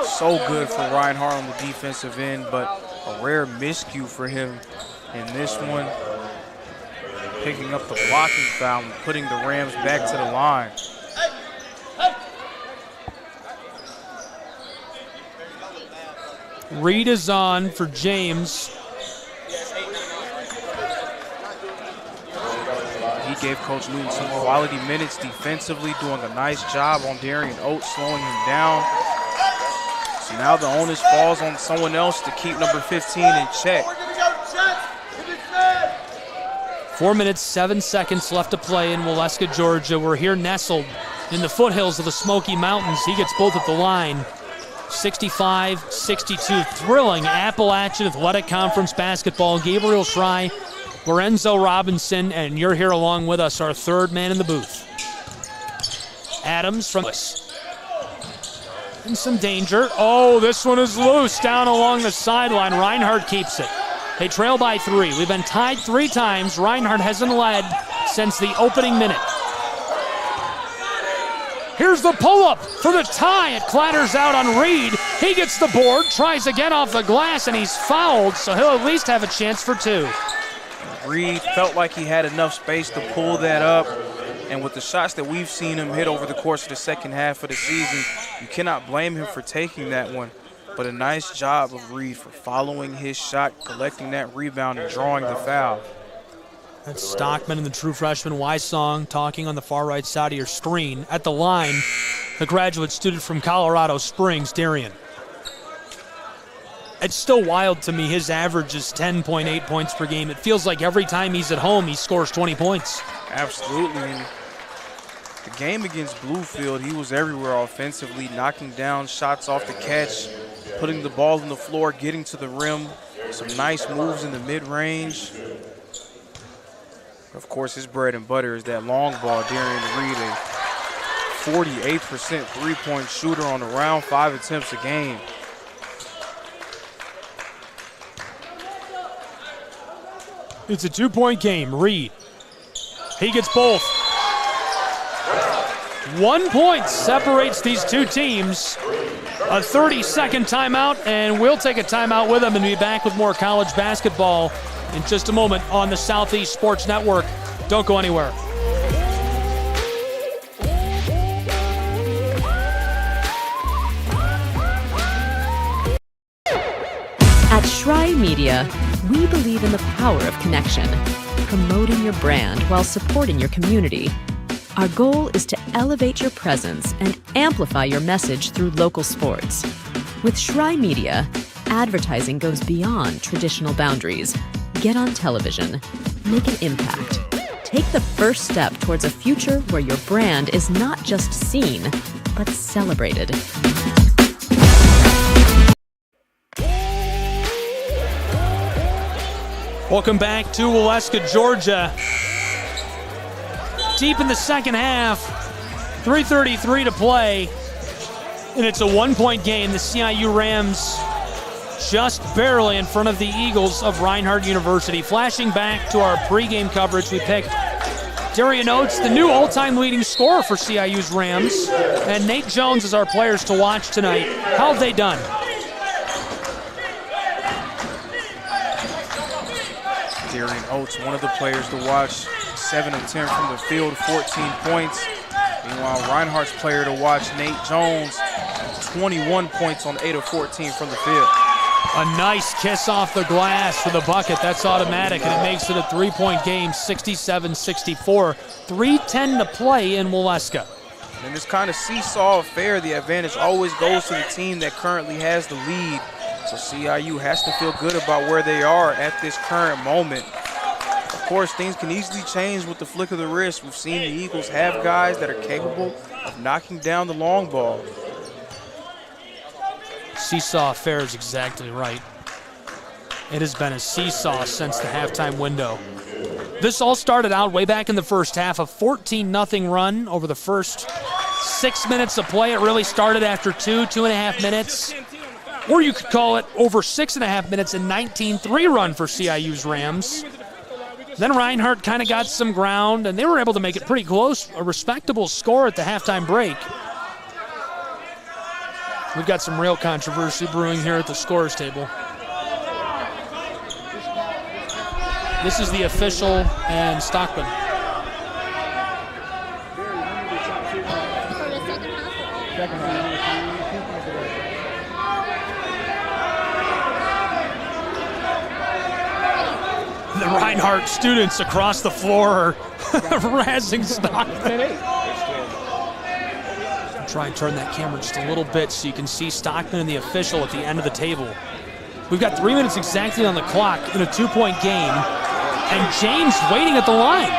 so good for Reinhardt on the defensive end, but a rare miscue for him in this one. Picking up the blocking foul and putting the Rams back to the line. Reed is on for James. He gave Coach Newton some quality minutes defensively, doing a nice job on Darian Oates, slowing him down. So Now the onus falls on someone else to keep number 15 in check. 4 minutes, 7 seconds left to play in Waleska, Georgia. We're here nestled in the foothills of the Smoky Mountains. He gets both at the line. 65-62. Thrilling Appalachian Athletic Conference basketball. Gabriel Schrei, Lorenzo Robinson, and you're here along with us, our third man in the booth. Adams from in some danger. Oh, this one is loose down along the sideline. Reinhardt keeps it. They trail by 3. We've been tied 3 times. Reinhardt hasn't led since the opening minute. Here's the pull-up for the tie. It clatters out on Reed. He gets the board, tries again off the glass, and he's fouled, so he'll at least have a chance for 2. Reed felt like he had enough space to pull that up, and with the shots that we've seen him hit over the course of the second half of the season, you cannot blame him for taking that one. But a nice job of Reed for following his shot, collecting that rebound, and drawing the foul. That's Stockman and the true freshman Wysong talking on the far right side of your screen. At the line, the graduate student from Colorado Springs, Darian. It's still wild to me. His average is 10.8 points per game. It feels like every time he's at home, he scores 20 points. Absolutely. And the game against Bluefield, he was everywhere offensively, knocking down shots off the catch, putting the ball on the floor, getting to the rim, some nice moves in the mid-range. Of course, his bread and butter is that long ball. Darian Reed, a 48% three-point shooter on around 5 attempts a game. It's a 2-point game. Reed. He gets both. 1 point separates these two teams. A 30-second timeout, and we'll take a timeout with them and be back with more college basketball in just a moment on the Southeast Sports Network. Don't go anywhere. At Schrei Media, we believe in the power of connection, promoting your brand while supporting your community. Our goal is to elevate your presence and amplify your message through local sports. With Schrei Media, advertising goes beyond traditional boundaries. Get on television. Make an impact. Take the first step towards a future where your brand is not just seen, but celebrated. Welcome back to Waleska, Georgia. Deep in the second half, 3:33 to play, and it's a 1-point game. The CIU Rams just barely in front of the Eagles of Reinhardt University. Flashing back to our pregame coverage, we picked Darian Oates, the new all-time leading scorer for CIU's Rams, and Nate Jones as our players to watch tonight. How have they done? Darian Oates, one of the players to watch, 7 of 10 from the field, 14 points. Meanwhile, Reinhardt's player to watch, Nate Jones, 21 points on 8 of 14 from the field. A nice kiss off the glass for the bucket. That's automatic, and it makes it a 3-point game, 67-64. 3:10 to play in Waleska. In this kind of seesaw affair, the advantage always goes to the team that currently has the lead. So CIU has to feel good about where they are at this current moment. Of course, things can easily change with the flick of the wrist. We've seen the Eagles have guys that are capable of knocking down the long ball. Seesaw affair is exactly right. It has been a seesaw since the halftime window. This all started out way back in the first half, a 14-0 run over the first 6 minutes of play. It really started after 2.5 minutes. Or you could call it over 6.5 minutes, a 19-3 run for CIU's Rams. Then Reinhardt kind of got some ground, and they were able to make it pretty close, a respectable score at the halftime break. We've got some real controversy brewing here at the scorers table. This is the official and Stockman. The Reinhardt students across the floor are razzing Stockman. try and turn that camera just a little bit so you can see Stockton and the official at the end of the table. We've got 3 minutes exactly on the clock in a 2-point game, and James waiting at the line.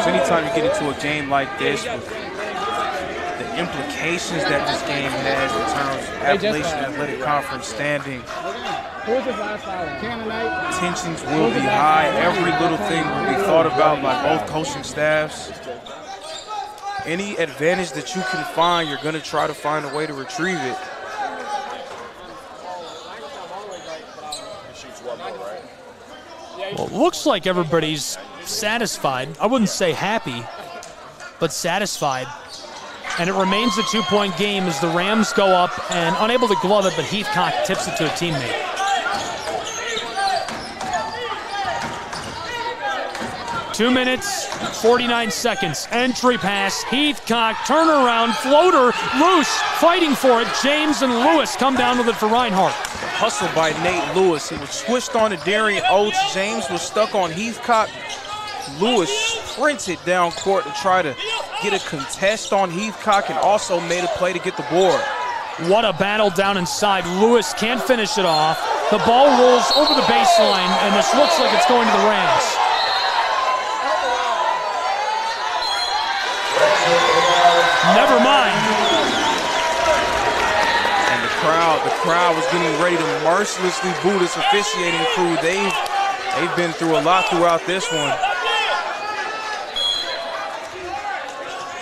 Anytime you get into a game like this, with the implications that this game has in terms of Appalachian Athletic Conference standing, tensions will be high. Every little thing will be thought about by both coaching staffs. Any advantage that you can find, you're going to try to find a way to retrieve it. Well, it looks like everybody's satisfied. I wouldn't say happy, but satisfied. And it remains a 2-point game as the Rams go up and unable to glove it, but Heathcock tips it to a teammate. Two minutes, 49 seconds. Entry pass, Heathcock, turnaround, floater, loose, fighting for it. James and Lewis come down with it for Reinhardt. Hustle by Nate Lewis. He was switched on to Darian Oates. James was stuck on Heathcock. Lewis sprinted down court to try to get a contest on Heathcock and also made a play to get the board. What a battle down inside. Lewis can't finish it off. The ball rolls over the baseline, and this looks like it's going to the Rams. Never mind. And the crowd was getting ready to mercilessly boo this officiating crew. They've been through a lot throughout this one.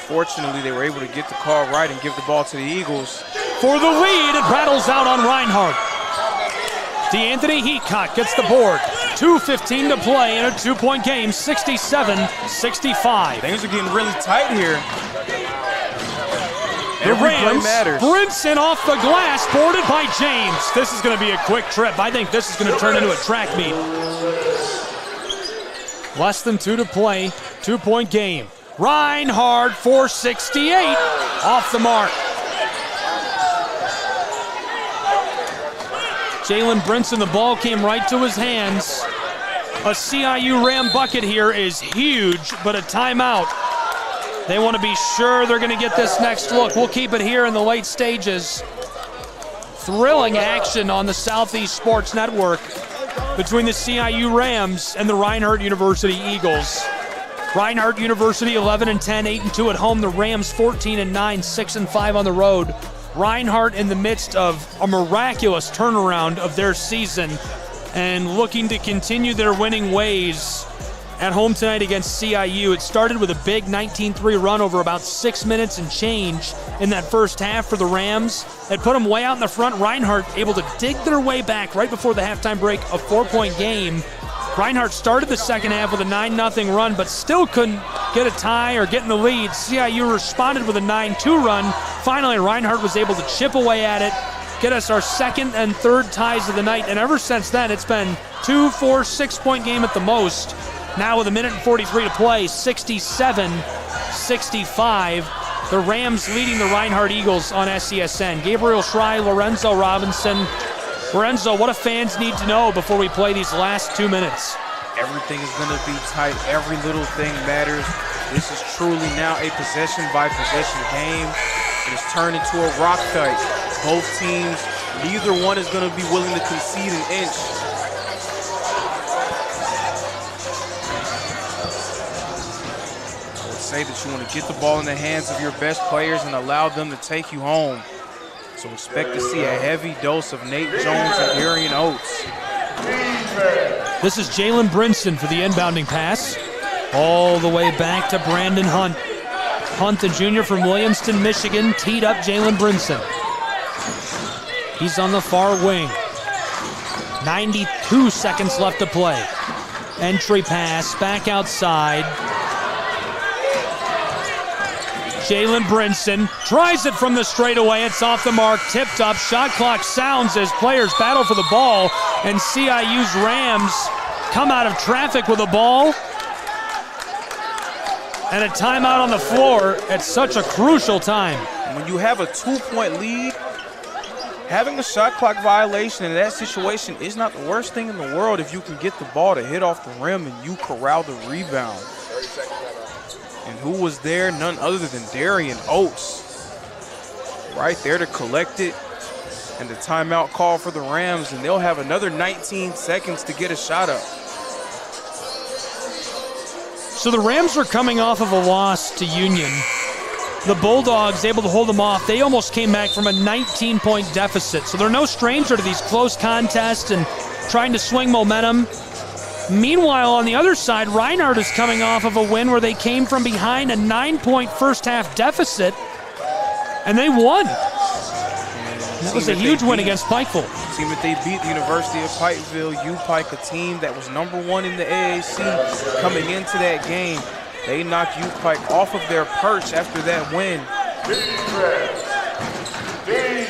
Fortunately, they were able to get the call right and give the ball to the Eagles. For the lead, it rattles out on Reinhardt. DeAnthony Heathcock gets the board. 2:15 to play in a 2-point game, 67-65. Things are getting really tight here. The Rams, Brinson off the glass, boarded by James. This is going to be a quick trip. I think this is going to turn into a track meet. Less than 2 to play, 2-point game. Reinhardt, 468, off the mark. Jalen Brinson, the ball came right to his hands. A CIU Ram bucket here is huge, but a timeout. They want to be sure they're going to get this next look. We'll keep it here in the late stages. Thrilling action on the Southeast Sports Network between the CIU Rams and the Reinhardt University Eagles. Reinhardt University 11-10, 8-2 at home. The Rams 14-9, 6-5 on the road. Reinhardt in the midst of a miraculous turnaround of their season and looking to continue their winning ways at home tonight against CIU. It started with a big 19-3 run over about 6 minutes and change in that first half for the Rams. It put them way out in the front. Reinhardt able to dig their way back right before the halftime break, a 4-point game. Reinhardt started the second half with a 9-0 run, but still couldn't get a tie or get in the lead. CIU responded with a 9-2 run. Finally, Reinhardt was able to chip away at it, get us our second and third ties of the night, and ever since then, it's been 2, 4, 6-point game at the most. Now with a minute and 43 to play, 67-65. The Rams leading the Reinhardt Eagles on SCSN. Gabriel Schrei, Lorenzo Robinson. Lorenzo, what do fans need to know before we play these last 2 minutes? Everything is going to be tight. Every little thing matters. This is truly now a possession-by-possession game. It has turned into a rock fight. Both teams, neither one is going to be willing to concede an inch. I would say that you want to get the ball in the hands of your best players and allow them to take you home. So expect to see a heavy dose of Nate Jones and Darian Oates. This is Jalen Brinson for the inbounding pass. All the way back to Brandon Hunt. Hunt, the junior from Williamston, Michigan, teed up Jalen Brinson. He's on the far wing. 92 seconds left to play. Entry pass, back outside. Jalen Brinson tries it from the straightaway. It's off the mark, tipped up. Shot clock sounds as players battle for the ball, and CIU's Rams come out of traffic with the ball. And a timeout on the floor at such a crucial time. When you have a 2-point lead, having a shot clock violation in that situation is not the worst thing in the world if you can get the ball to hit off the rim and you corral the rebound. And who was there? None other than Darian Oates. Right there to collect it. And the timeout call for the Rams, and they'll have another 19 seconds to get a shot up. So the Rams are coming off of a loss to Union. The Bulldogs able to hold them off. They almost came back from a 19-point deficit. So they're no stranger to these close contests and trying to swing momentum. Meanwhile, on the other side, Reinhardt is coming off of a win where they came from behind a 9-point first-half deficit, and they won. That was a huge win against Pikeville. The team that they beat, the University of Pikeville, U-Pike, a team that was #1 in the AAC coming into that game. They knocked U-Pike off of their perch after that win.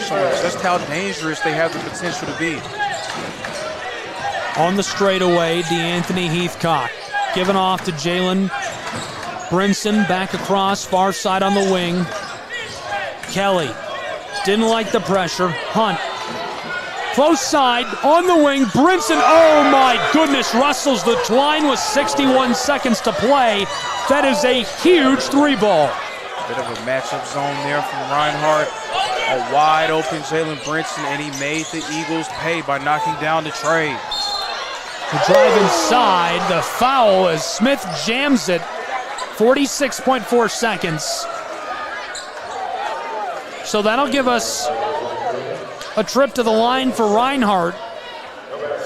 Showing just how dangerous they have the potential to be. On the straightaway, DeAnthony Heathcock given off to Jalen Brinson, back across, far side on the wing. Kelly didn't like the pressure. Hunt, close side, on the wing. Brinson, oh my goodness, wrestles the twine with 61 seconds to play. That is a huge 3-ball. Bit of a matchup zone there from Reinhardt. A wide open Jalen Brinson, and he made the Eagles pay by knocking down the trade. The drive inside, the foul as Smith jams it. 46.4 seconds. So that'll give us a trip to the line for Reinhardt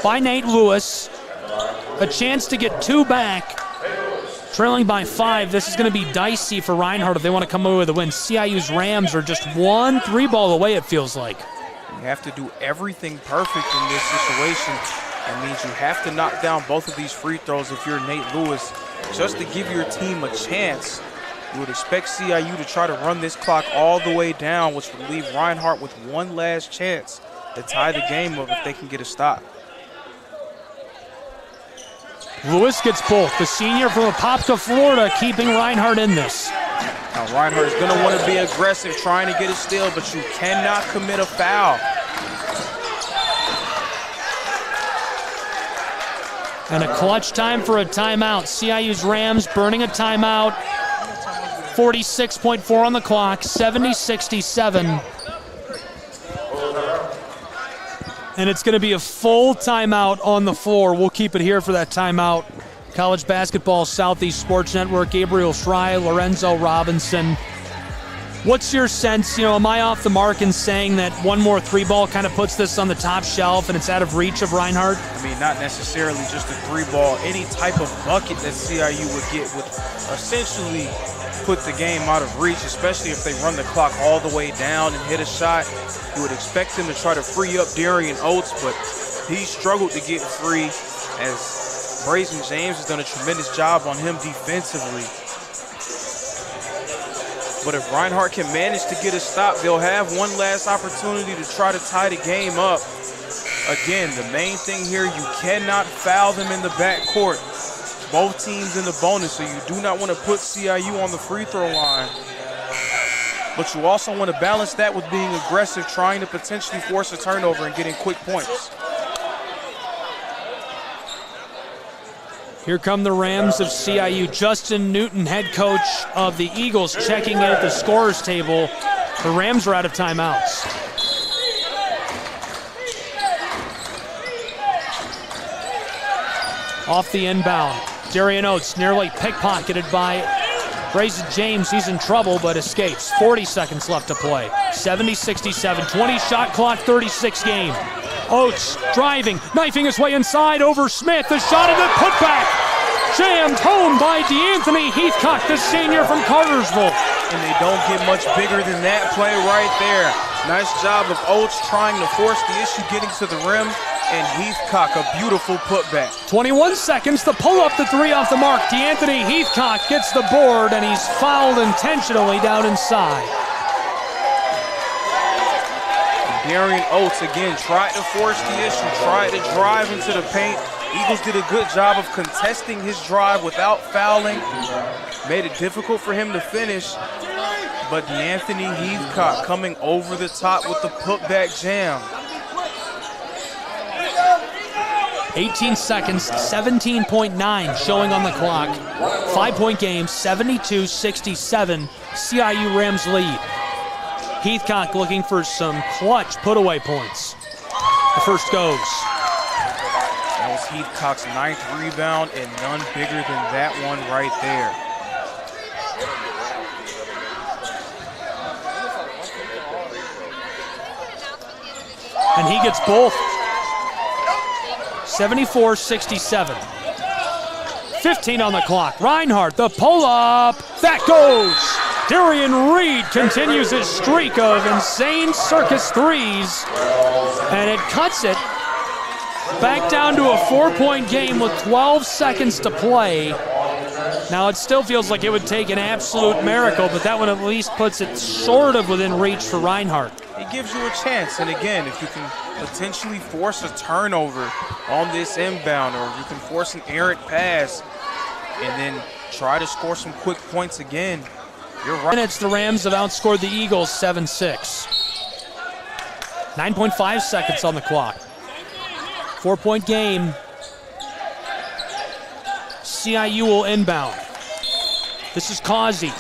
by Nate Lewis. A chance to get 2 back. Trailing by 5. This is going to be dicey for Reinhardt if they want to come away with a win. CIU's Rams are just 1 3-ball away, it feels like. You have to do everything perfect in this situation. That means you have to knock down both of these free throws if you're Nate Lewis, just to give your team a chance. You would expect CIU to try to run this clock all the way down, which would leave Reinhardt with one last chance to tie the game up if they can get a stop. Lewis gets both. The senior from Apopka, Florida, keeping Reinhardt in this. Now Reinhardt is going to want to be aggressive, trying to get a steal, but you cannot commit a foul. And a clutch time for a timeout. CIU's Rams burning a timeout. 46.4 on the clock, 70-67. And it's going to be a full timeout on the floor. We'll keep it here for that timeout. College Basketball Southeast Sports Network, Gabriel Schrei, Lorenzo Robinson. What's your sense? Am I off the mark in saying that one more 3-ball kind of puts this on the top shelf and it's out of reach of Reinhardt? I mean, not necessarily just a 3-ball. Any type of bucket that CIU would get would essentially put the game out of reach, especially if they run the clock all the way down and hit a shot. You would expect him to try to free up Darian Oates, but he struggled to get free as Brazen James has done a tremendous job on him defensively. But if Reinhardt can manage to get a stop, they'll have one last opportunity to try to tie the game up. Again, the main thing here, you cannot foul them in the backcourt. Both teams in the bonus, so you do not want to put CIU on the free throw line. But you also want to balance that with being aggressive, trying to potentially force a turnover and getting quick points. Here come the Rams of CIU. Justin Newton, head coach of the Eagles, checking in at the scorer's table. The Rams are out of timeouts. Off the inbound. Darian Oates nearly pickpocketed by Brazen James. He's in trouble but escapes. 40 seconds left to play. 70-67, 20 shot clock, 36 game. Oates driving, knifing his way inside over Smith. The shot and the putback. Jammed home by DeAnthony Heathcock, the senior from Cartersville. And they don't get much bigger than that play right there. Nice job of Oates trying to force the issue getting to the rim. And Heathcock, a beautiful putback. 21 seconds to pull up the 3 off the mark. DeAnthony Heathcock gets the board, and he's fouled intentionally down inside. Darian Oates, again, tried to force the issue, tried to drive into the paint, Eagles did a good job of contesting his drive without fouling. Made it difficult for him to finish. But D'Anthony Heathcock coming over the top with the putback jam. 18 seconds, 17.9 showing on the clock. 5-point game, 72-67. CIU Rams lead. Heathcock looking for some clutch put-away points. The first goes. That was Heathcock's 9th rebound, and none bigger than that one right there. And he gets both. 74-67. 15 on the clock. Reinhardt, the pull-up. That goes. Darian Reed continues his streak of insane circus threes. And it cuts it back down to a 4-point game with 12 seconds to play. Now, it still feels like it would take an absolute miracle, but that one at least puts it sort of within reach for Reinhardt. It gives you a chance, and again, if you can potentially force a turnover on this inbound, or you can force an errant pass and then try to score some quick points again, you're right. Minutes, the Rams have outscored the Eagles 7-6. 9.5 seconds on the clock. 4-point game. CIU will inbound. This is Causey.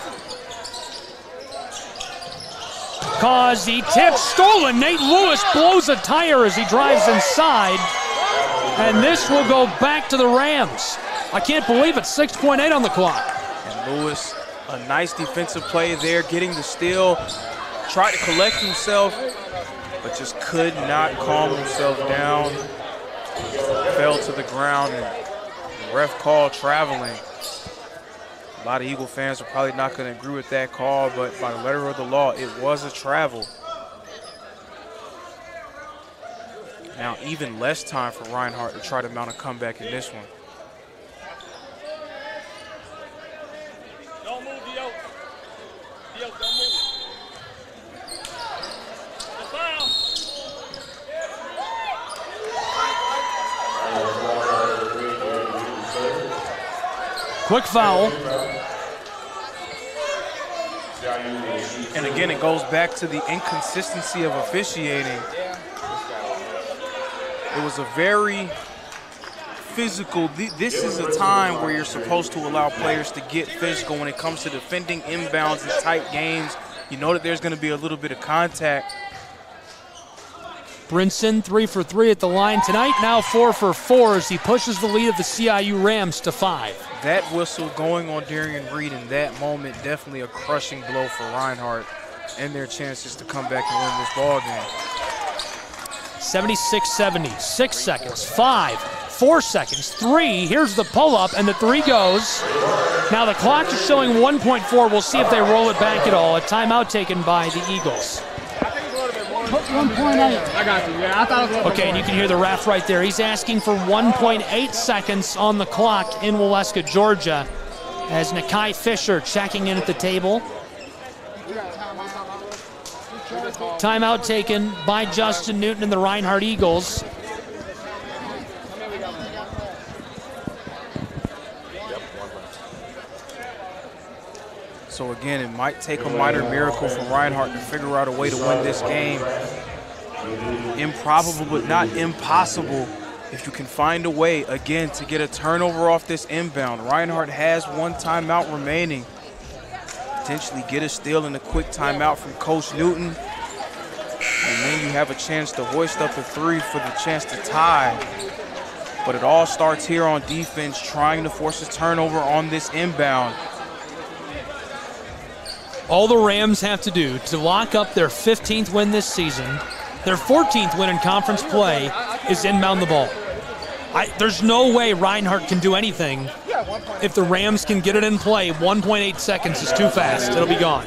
Causey tips, stolen. Nate Lewis blows a tire as he drives inside. And this will go back to the Rams. I can't believe it, 6.8 on the clock. And Lewis, a nice defensive play there, getting the steal. Tried to collect himself, but just could not calm himself down. Fell to the ground, and the ref called traveling. A lot of Eagle fans are probably not going to agree with that call, but by the letter of the law, it was a travel. Now even less time for Reinhardt to try to mount a comeback in this one. Don't move, Dio. Dio, don't move. The foul. Quick foul. And again, it goes back to the inconsistency of officiating. It was a very physical, this is a time where you're supposed to allow players to get physical when it comes to defending inbounds in tight games. You know that there's going to be a little bit of contact. Brinson 3 for 3 at the line tonight, now 4 for 4 as he pushes the lead of the CIU Rams to 5. That whistle going on Darian Reed in that moment, definitely a crushing blow for Reinhardt and their chances to come back and win this ball game. 76-70, 6 seconds, 5, 4 seconds, 3. Here's the pull-up, and the 3 goes. Now the clock is showing 1.4. We'll see if they roll it back at all. A timeout taken by the Eagles. 1.8. I got you. Yeah, I thought it was Okay, and you can hear the ref right there. He's asking for 1.8 seconds on the clock in Waleska, Georgia, as Nakai Fisher checking in at the table. Timeout taken by Justin Newton and the Reinhardt Eagles. So again, it might take a minor miracle for Reinhardt to figure out a way to win this game. Improbable, but not impossible if you can find a way, again, to get a turnover off this inbound. Reinhardt has 1 timeout remaining. Potentially get a steal and a quick timeout from Coach Newton. And then you have a chance to hoist up a 3 for the chance to tie. But it all starts here on defense, trying to force a turnover on this inbound. All the Rams have to do to lock up their 15th win this season, their 14th win in conference play, is inbound the ball. There's no way Reinhardt can do anything. If the Rams can get it in play, 1.8 seconds is too fast. It'll be gone.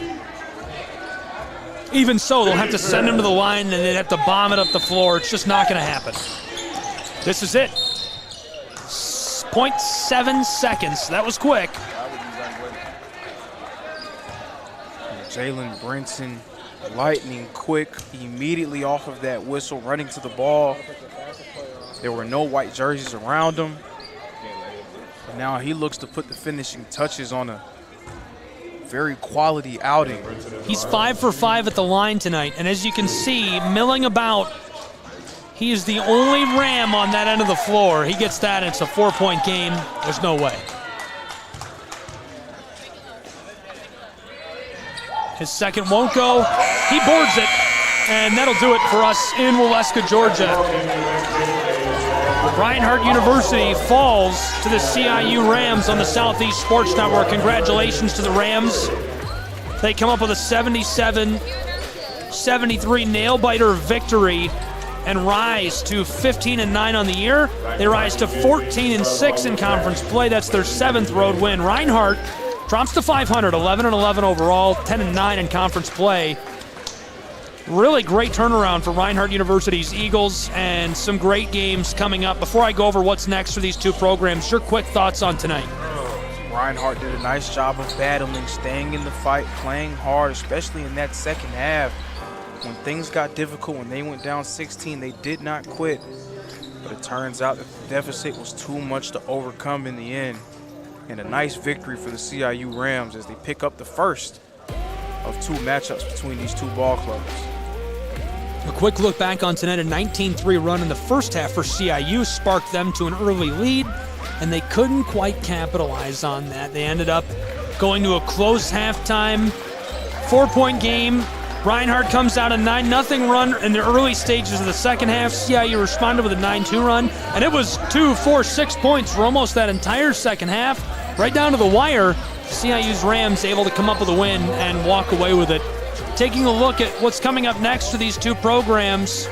Even so, they'll have to send him to the line and they'd have to bomb it up the floor. It's just not going to happen. This is it. 0.7 seconds. That was quick. Jalen Brinson, lightning quick, immediately off of that whistle, running to the ball. There were no white jerseys around him. And now he looks to put the finishing touches on a very quality outing. He's 5 for 5 at the line tonight, and as you can see, milling about, he is the only Ram on that end of the floor. He gets that, and it's a 4-point game. There's no way. His second won't go. He boards it, and that'll do it for us in Waleska, Georgia. Reinhardt University falls to the CIU Rams on the Southeast Sports Network. Congratulations to the Rams. They come up with a 77-73 nail-biter victory and rise to 15-9 on the year. They rise to 14-6 in conference play. That's their 7th road win. Reinhardt drops to 500, 11-11 overall, 10-9 in conference play. Really great turnaround for Reinhardt University's Eagles, and some great games coming up. Before I go over what's next for these two programs, your quick thoughts on tonight. Reinhardt did a nice job of battling, staying in the fight, playing hard, especially in that second half. When things got difficult, when they went down 16, they did not quit. But it turns out that the deficit was too much to overcome in the end. And a nice victory for the CIU Rams as they pick up the first of 2 matchups between these two ball clubs. A quick look back on tonight, a 19-3 run in the first half for CIU sparked them to an early lead, and they couldn't quite capitalize on that. They ended up going to a close halftime, 4-point game. Reinhardt comes out a 9-0 run in the early stages of the second half. CIU responded with a 9-2 run, and it was 2, 4, 6 points for almost that entire second half, right down to the wire. CIU's Rams able to come up with a win and walk away with it. Taking a look at what's coming up next for these two programs.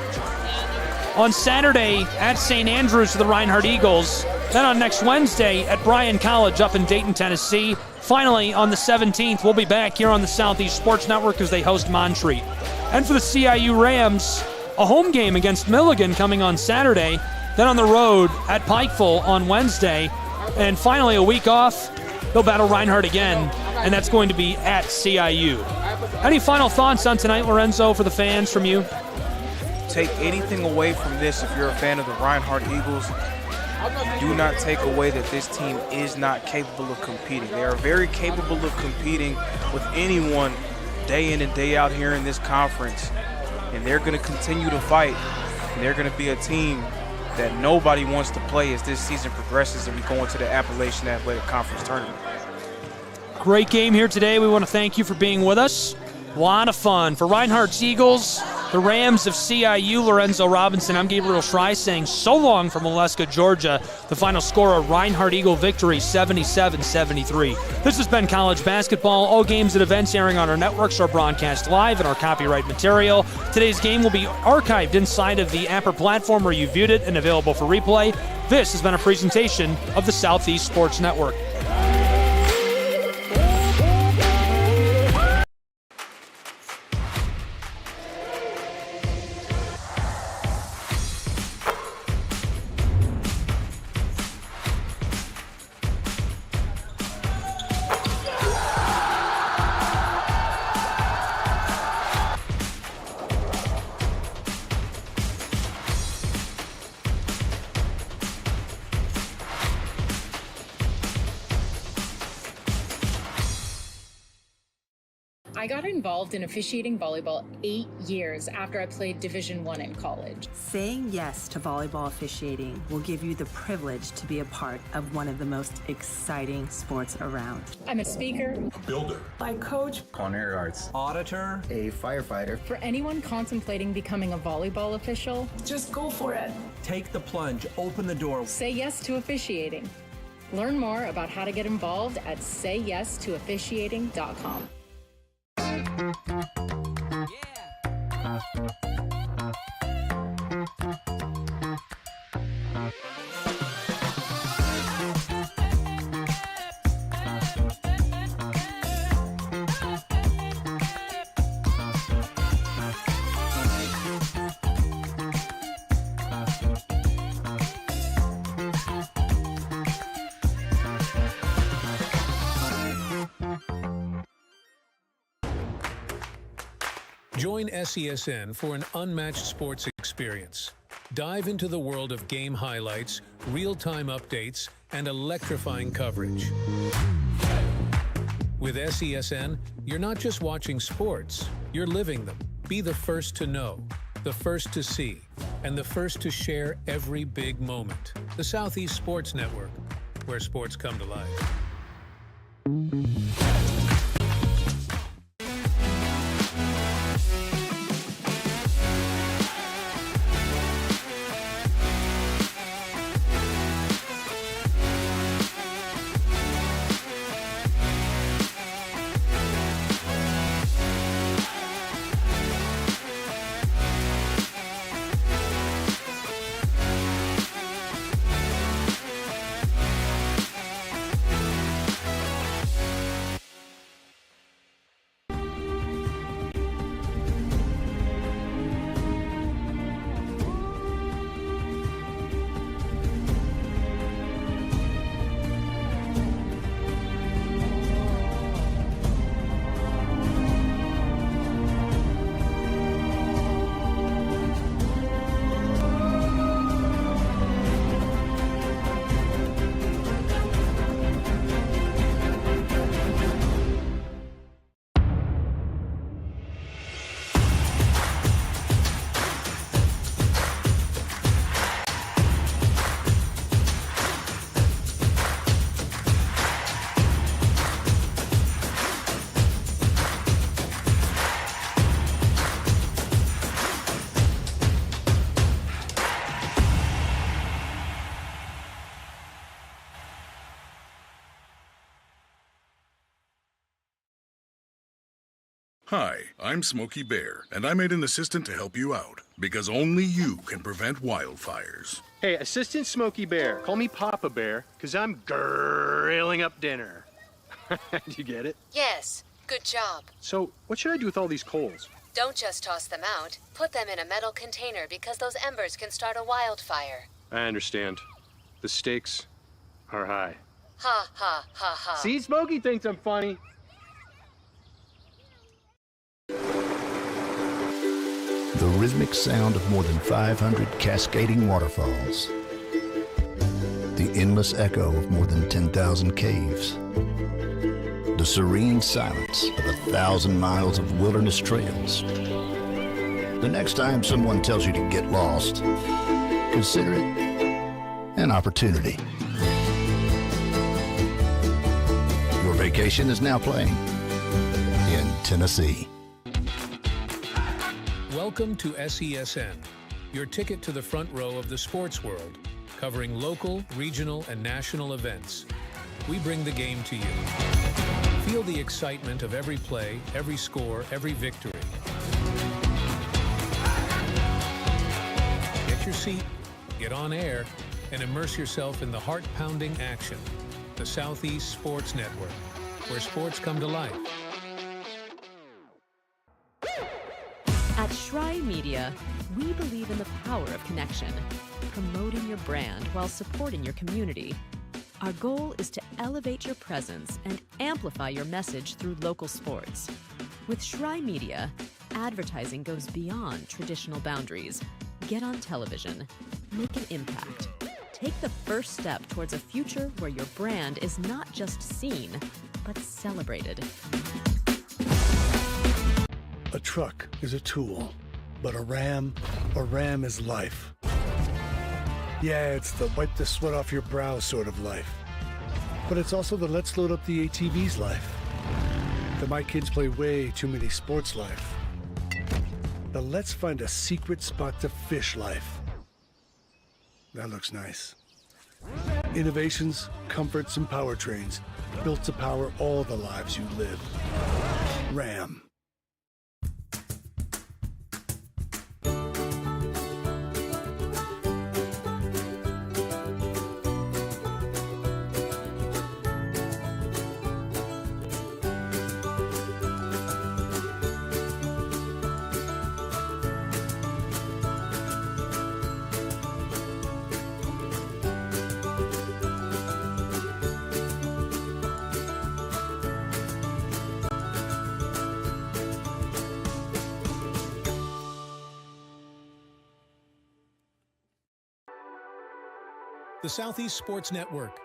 On Saturday at St. Andrews for the Reinhardt Eagles. Then on next Wednesday at Bryan College up in Dayton, Tennessee. Finally, on the 17th, we'll be back here on the Southeast Sports Network as they host Montreat. And for the CIU Rams, a home game against Milligan coming on Saturday. Then on the road at Pikeville on Wednesday. And finally, a week off, they'll battle Reinhardt again, and that's going to be at CIU. Any final thoughts on tonight, Lorenzo, for the fans from you? Take anything away from this if you're a fan of the Reinhardt Eagles. Do not take away that this team is not capable of competing. They are very capable of competing with anyone day in and day out here in this conference. And they're going to continue to fight. And they're going to be a team that nobody wants to play as this season progresses and we go into the Appalachian Athletic Conference Tournament. Great game here today. We want to thank you for being with us. A lot of fun. For Reinhardt's Eagles, the Rams of CIU, Lorenzo Robinson, I'm Gabriel Schrei saying so long from Waleska, Georgia. The final score, a Reinhardt Eagle victory, 77-73. This has been College Basketball. All games and events airing on our networks are broadcast live and our copyright material. Today's game will be archived inside of the Apper platform where you viewed it and available for replay. This has been a presentation of the Southeast Sports Network. I got involved in officiating volleyball 8 years after I played Division I in college. Saying yes to volleyball officiating will give you the privilege to be a part of one of the most exciting sports around. I'm a speaker, a builder, I coach, culinary arts, auditor, a firefighter. For anyone contemplating becoming a volleyball official, just go for it. Take the plunge, open the door. Say yes to officiating. Learn more about how to get involved at sayyestoofficiating.com. Join SESN for an unmatched sports experience. Dive into the world of game highlights, real-time updates, and electrifying coverage. With SESN, you're not just watching sports, you're living them. Be the first to know, the first to see, and the first to share every big moment. The Southeast Sports Network, where sports come to life. Hi, I'm Smokey Bear, and I made an assistant to help you out, because only you can prevent wildfires. Hey, Assistant Smokey Bear, call me Papa Bear, because I'm grilling up dinner. Do you get it? Yes, good job. So, what should I do with all these coals? Don't just toss them out. Put them in a metal container because those embers can start a wildfire. I understand. The stakes are high. Ha ha ha ha. See, Smokey thinks I'm funny. The rhythmic sound of more than 500 cascading waterfalls. The endless echo of more than 10,000 caves. The serene silence of 1,000 miles of wilderness trails. The next time someone tells you to get lost, consider it an opportunity. Your vacation is now playing in Tennessee. Welcome to SESN, your ticket to the front row of the sports world, covering local, regional, and national events. We bring the game to you. Feel the excitement of every play, every score, every victory. Get your seat, get on air, and immerse yourself in the heart-pounding action. The Southeast Sports Network, where sports come to life. At Schrei Media, we believe in the power of connection, promoting your brand while supporting your community. Our goal is to elevate your presence and amplify your message through local sports. With Schrei Media, advertising goes beyond traditional boundaries. Get on television, make an impact. Take the first step towards a future where your brand is not just seen, but celebrated. A truck is a tool, but a ram is life. Yeah, it's the wipe the sweat off your brow sort of life. But it's also the let's load up the ATV's life. The my kids play way too many sports life. The let's find a secret spot to fish life. That looks nice. Innovations, comforts, and powertrains built to power all the lives you live. Ram. The Southeast Sports Network,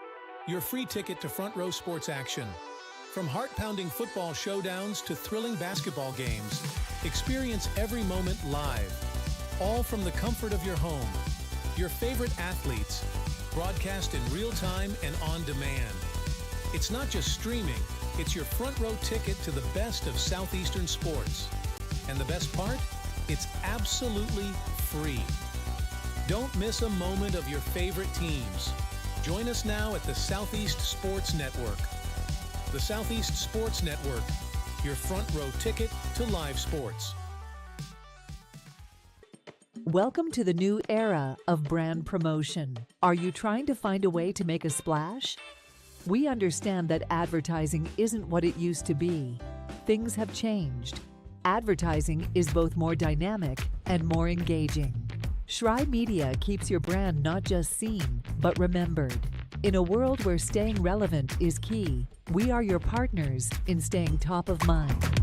your free ticket to front row sports action. From heart-pounding football showdowns to thrilling basketball games, experience every moment live, all from the comfort of your home. Your favorite athletes, broadcast in real time and on demand. It's not just streaming, it's your front row ticket to the best of Southeastern sports. And the best part? It's absolutely free. Don't miss a moment of your favorite teams. Join us now at the Southeast Sports Network. The Southeast Sports Network, your front row ticket to live sports. Welcome to the new era of brand promotion. Are you trying to find a way to make a splash? We understand that advertising isn't what it used to be. Things have changed. Advertising is both more dynamic and more engaging. Schrei Media keeps your brand not just seen, but remembered. In a world where staying relevant is key, we are your partners in staying top of mind.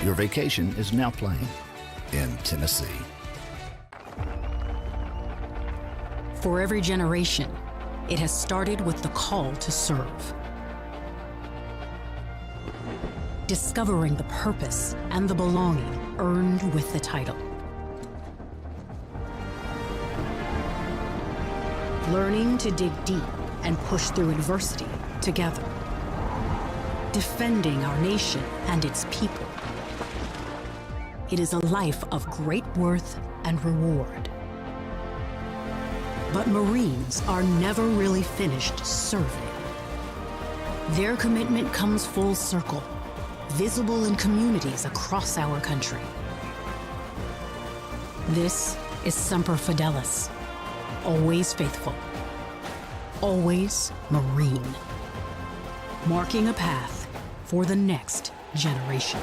Your vacation is now playing in Tennessee. For every generation, it has started with the call to serve. Discovering the purpose and the belonging earned with the title. Learning to dig deep and push through adversity together. Defending our nation and its people. It is a life of great worth and reward. But Marines are never really finished serving. Their commitment comes full circle, visible in communities across our country. This is Semper Fidelis, always faithful, always Marine, marking a path for the next generation.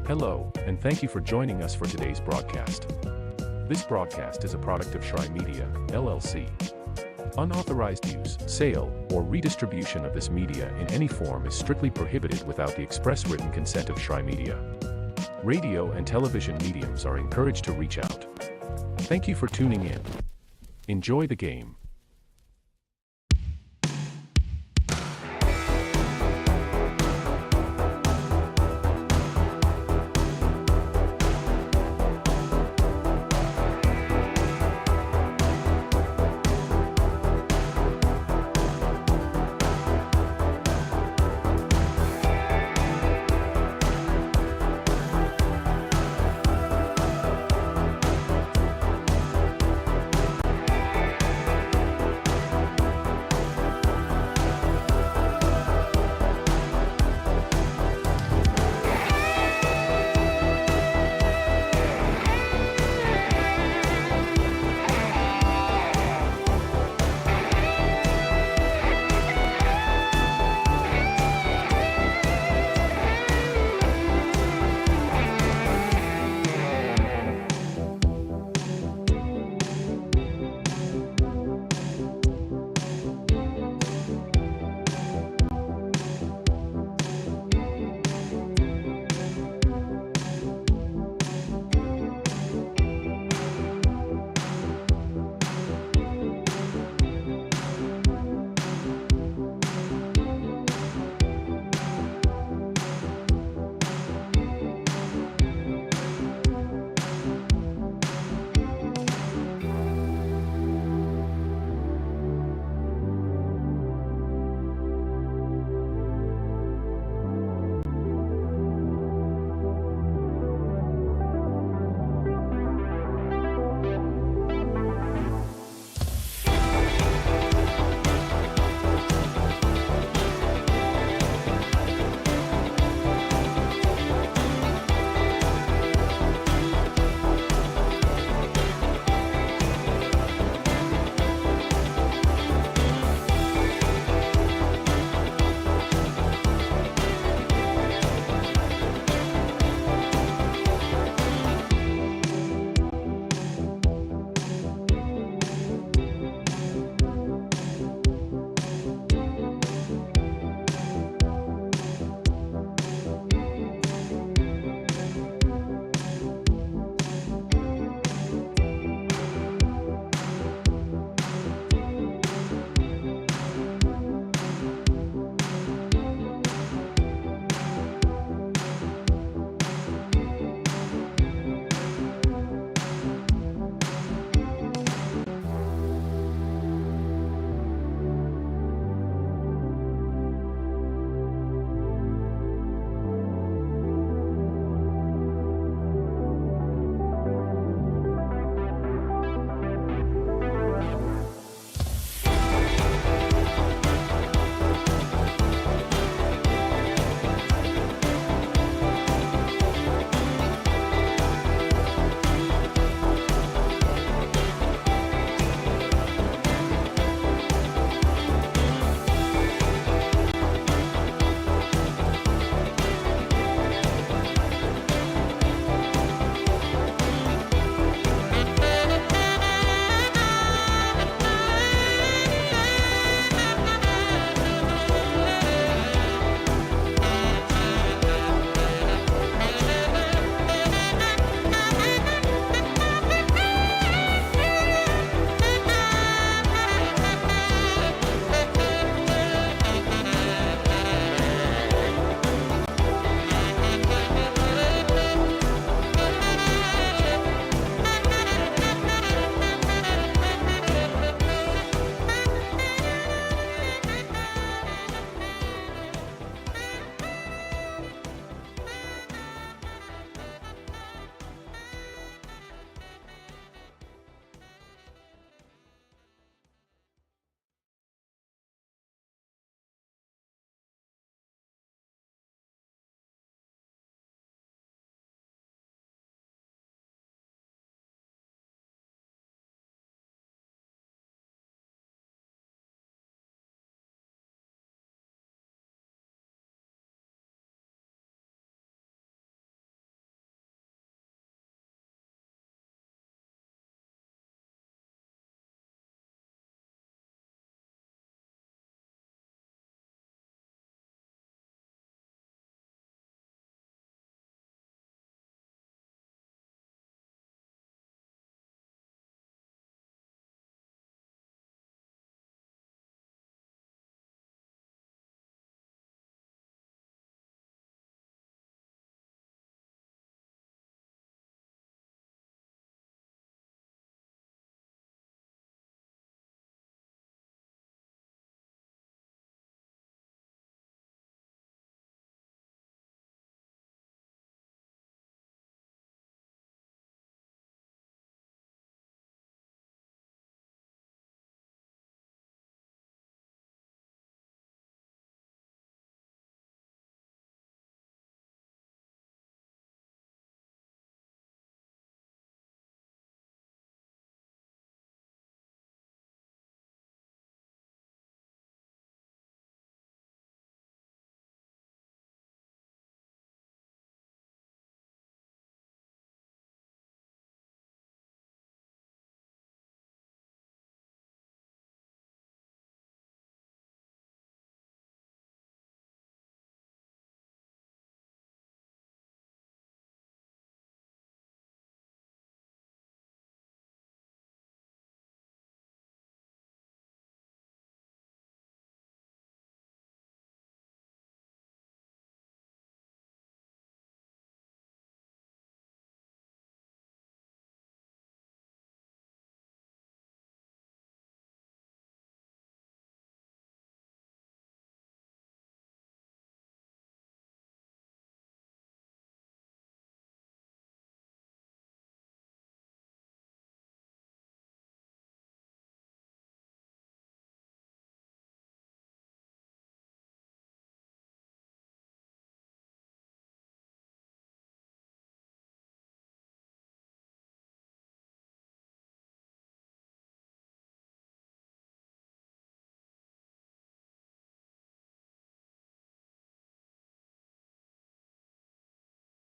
Hello, and thank you for joining us for today's broadcast. This broadcast is a product of Schrei Media, LLC. Unauthorized use, sale, or redistribution of this media in any form is strictly prohibited without the express written consent of Shry Media. Radio and television mediums are encouraged to reach out. Thank you for tuning in. Enjoy the game.